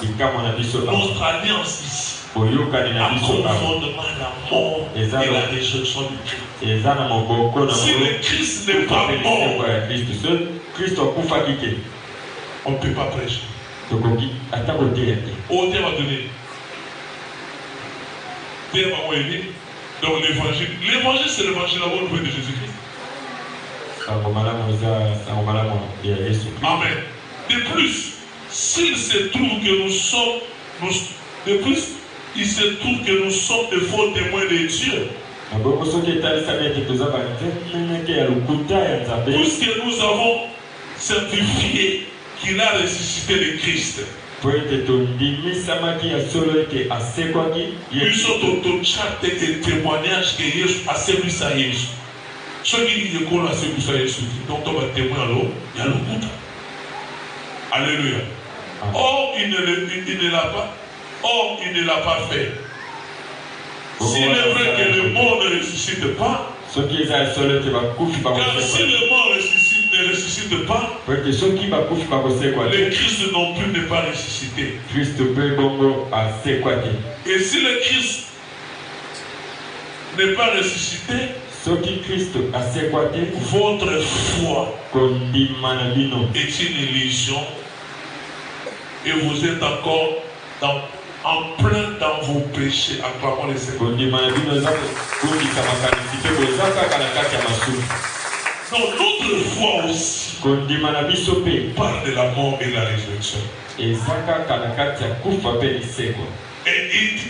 [SPEAKER 1] notre alliance ici, a comme fondement la mort et la résurrection du Christ. Si le Christ n'est pas mort, on ne peut pas prêcher. Donc l'évangile c'est l'évangile à bonne nouvelle de Jésus-Christ. Amen. De plus, s'il se trouve que nous sommes, il se trouve que nous sommes de faux témoins de Dieu. Puisque nous avons certifié qu'il a ressuscité le Christ. Nous sommes des témoignages que Jésus a servi à Jésus. Ceux qui disent qu'on a servi à Jésus, donc on va témoigner alors, il y a le coup. Alléluia. Or, il ne l'a pas fait. S'il est vrai que le mort ne ressuscite pas, car si le mort ne ressuscite pas, le Christ non plus n'est pas ressuscité. Et si le Christ n'est pas ressuscité, votre foi est une illusion et vous êtes encore en plein dans vos péchés. Acclamons le Seigneur. Donc notre foi aussi parle de la mort et de la résurrection. Et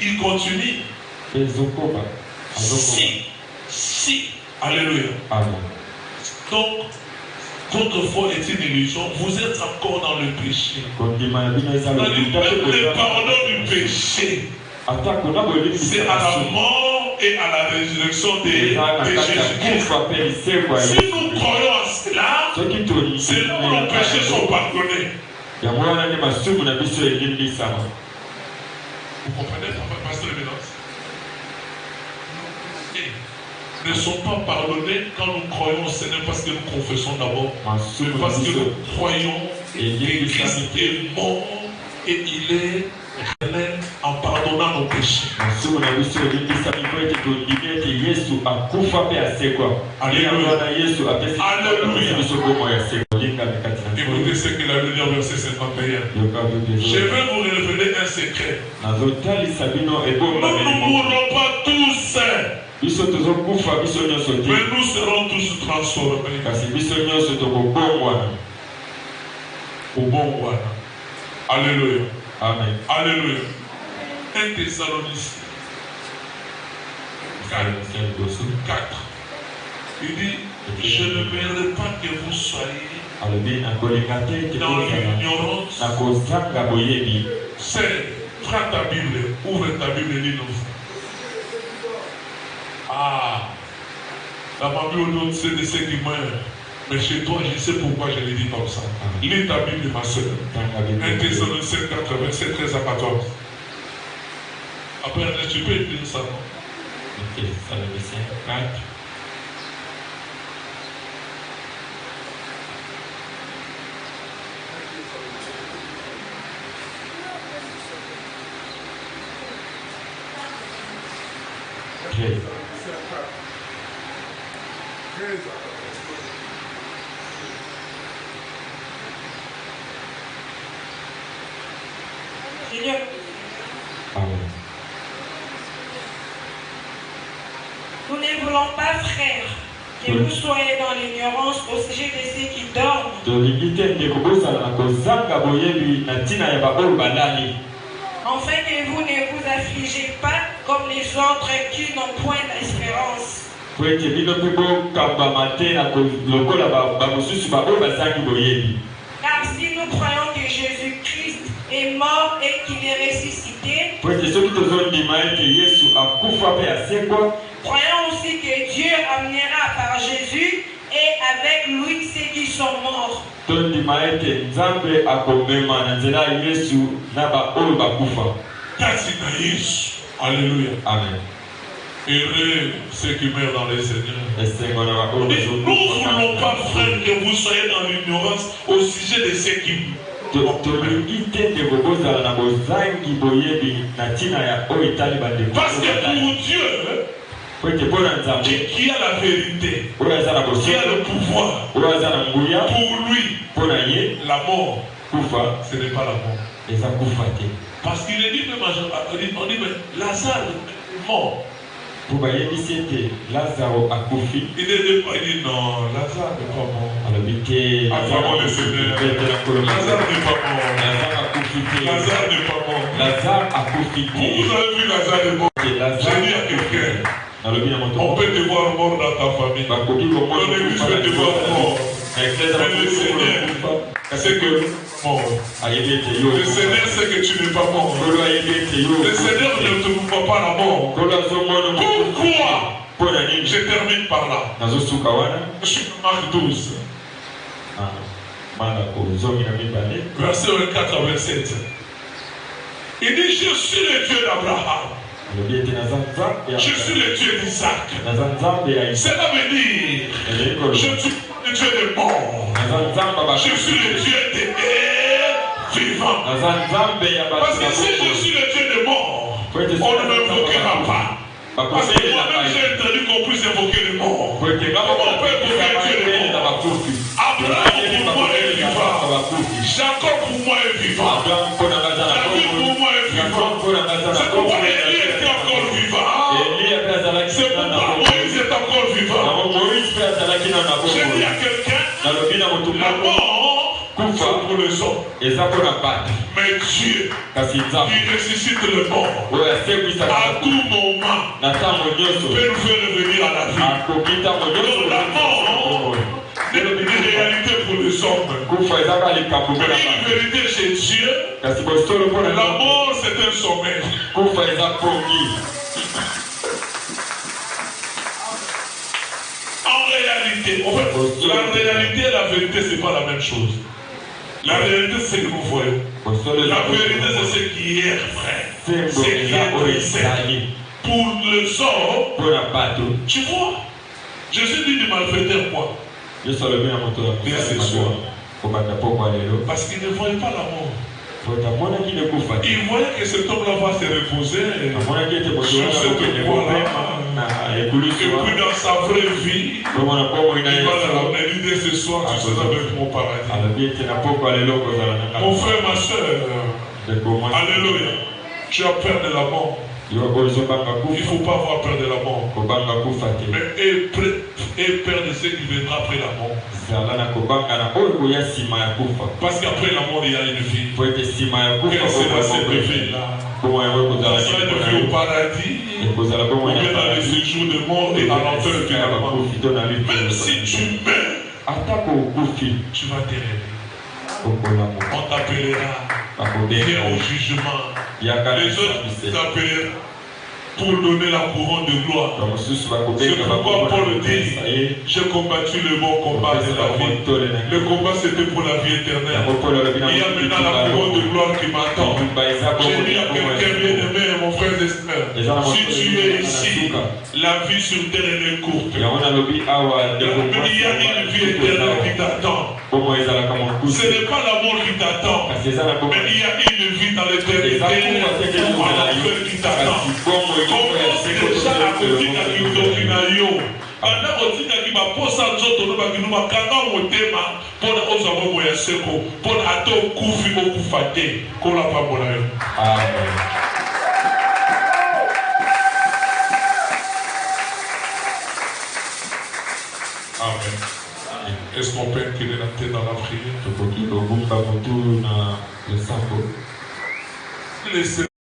[SPEAKER 1] il continue. Si, alléluia. Amen. Donc, votre foi est une illusion, vous êtes encore dans le péché. Le pardon du péché, c'est à la mort et à la résurrection de Jésus-Christ. Si nous croyons à cela, c'est là où nos péchés sont pardonnés. Vous comprenez, pasteur Ménance? Ne sont pas pardonnés quand nous croyons au Seigneur parce que nous confessons d'abord, mais parce que nous croyons que Christ est mort et il est réel en pardonnant nos péchés. Alléluia. Écoutez ce qu'il a dit au verset 51. Je vais vous révéler un secret. Nous ne mourrons pas tous
[SPEAKER 2] biso tozokufa biso nyonso te
[SPEAKER 1] mais nous serons tous transformés.
[SPEAKER 2] kasi biso nyonso tokobongwana.
[SPEAKER 1] Ubongwana. Alléluia.
[SPEAKER 2] Amen.
[SPEAKER 1] Alléluia. 1 Thessaloniciens 4. Il dit, je ne voudrais pas que vous soyez dans l'ignorance. C'est, prends ta Bible, ouvre ta Bible et lis-nous. Ah, la Bible c'est de ceux qui meurent. Mais chez toi, je sais pourquoi je l'ai dit comme ça. Lis ta Bible, ma soeur. 1 Thessaloniciens 4, verset 13 à 14. Après, tu peux écrire ça, non?
[SPEAKER 2] 1 Thessaloniciens 4.
[SPEAKER 3] Seigneur,
[SPEAKER 2] Amen.
[SPEAKER 3] nous ne voulons pas, frères, que vous soyez dans l'ignorance au sujet de ceux qui dorment. Enfin que vous ne vous affligez pas comme les autres qui n'ont point d'espérance. Car si nous croyons que Jésus-Christ est mort et qu'il est ressuscité, croyons aussi que Dieu amènera par Jésus et avec lui ceux qui sont morts.
[SPEAKER 1] Alléluia.
[SPEAKER 2] Amen.
[SPEAKER 1] Heureux ceux qui meurent dans les Seigneurs. Nous ne voulons pas, frère, que vous soyez dans l'ignorance au sujet de ceux qui meurent. Parce que pour Dieu, qui a la vérité, qui a le pouvoir, pour lui, la mort, ce n'est pas la mort. Parce qu'il est dit même, on dit, mais Lazare est mort. Il est dit, non, Lazare n'est pas mort. Acclamons le Seigneur. Lazare n'est pas mort. Lazare n'est pas mort. Vous avez vu Lazare est mort. J'ai dit à quelqu'un, on peut te voir mort dans ta famille. L'église peut te voir mort. Mais le Seigneur, c'est que mort. Le Seigneur sait que tu n'es pas mort. Le Seigneur ne te voit pas la mort. Pourquoi? Je termine par là. Je suis Marc 12. Verset 24 à 27. Il dit, je suis le Dieu d'Abraham. Je suis le Dieu d'Isaac. Cela veut dire, je suis le Dieu des morts. Je suis le Dieu des vivants. Parce que si je suis le Dieu des morts, on ne m'invoquera pas. Parce que moi-même j'ai entendu qu'on puisse invoquer les morts. Comment on peut invoquer Dieu des morts? Abraham pour moi est vivant. Jacob pour moi est vivant. David pour moi est vivant. C'est pourquoi Élie était encore vivant. C'est pourquoi Moïse est encore vivant. Je dis à quelqu'un, la mort, c'est pour les hommes. Mais Dieu, qui ressuscite le mort, à tout moment, peut nous faire revenir à la vie. Donc la mort n'est une réalité pour les hommes. Mais une vérité chez Dieu, la mort c'est un sommeil. En réalité, en fait, la réalité et la vérité, c'est pas la même chose. La réalité, c'est ce que nous voyons. La vérité, c'est ce qui est vrai. Ce qui est brisé. Pour les hommes, tu vois, Jésus dit du malfaiteur quoi? Bien ce soir. Parce qu'il ne voyait pas la mort. Il voyait que cet homme-là va se reposer sur cette voie-là. Et puis dans sa vraie vie, il va la ramener. L'idée ce soir, tu seras avec mon paradis. Mon frère, ma soeur, alléluia, tu as peur de la mort. Il ne faut pas avoir peur de la mort. Mais et peur de ce qui viendra après la mort. Parce qu'après la mort, il y a une vie. Quelle sera cette vie là? Ça sera une vie au paradis, ou bien dans les séjours de mort et à l'enfer finalement. Même si tu meurs, tu vas te réveiller. On t'appellera. Viens au jugement. Les autres t'appelleront pour donner la couronne de gloire. C'est pourquoi Paul dit, j'ai combattu le bon combat de la vie. Le combat c'était pour la vie éternelle. Il y a maintenant la couronne de gloire qui m'attend. J'ai dit à quelqu'un bien aimé, mon frère et frère, si tu es ici, la vie sur terre elle est courte. Il y a une vie éternelle qui t'attend. Ce n'est pas la mort qui t'attend, mais il y a une vie dans l'éternité qui t'attend. Commence déjà à kotika kindoki na yo. Banda kotika ki baposa nzoto no bakinu makanga motema pona ozwa bombo ya seko pona ato kufi okufa te kola pambola yo. Amen. Amen. Est-ce qu'on peut incliner la tête dans la prière? Laissez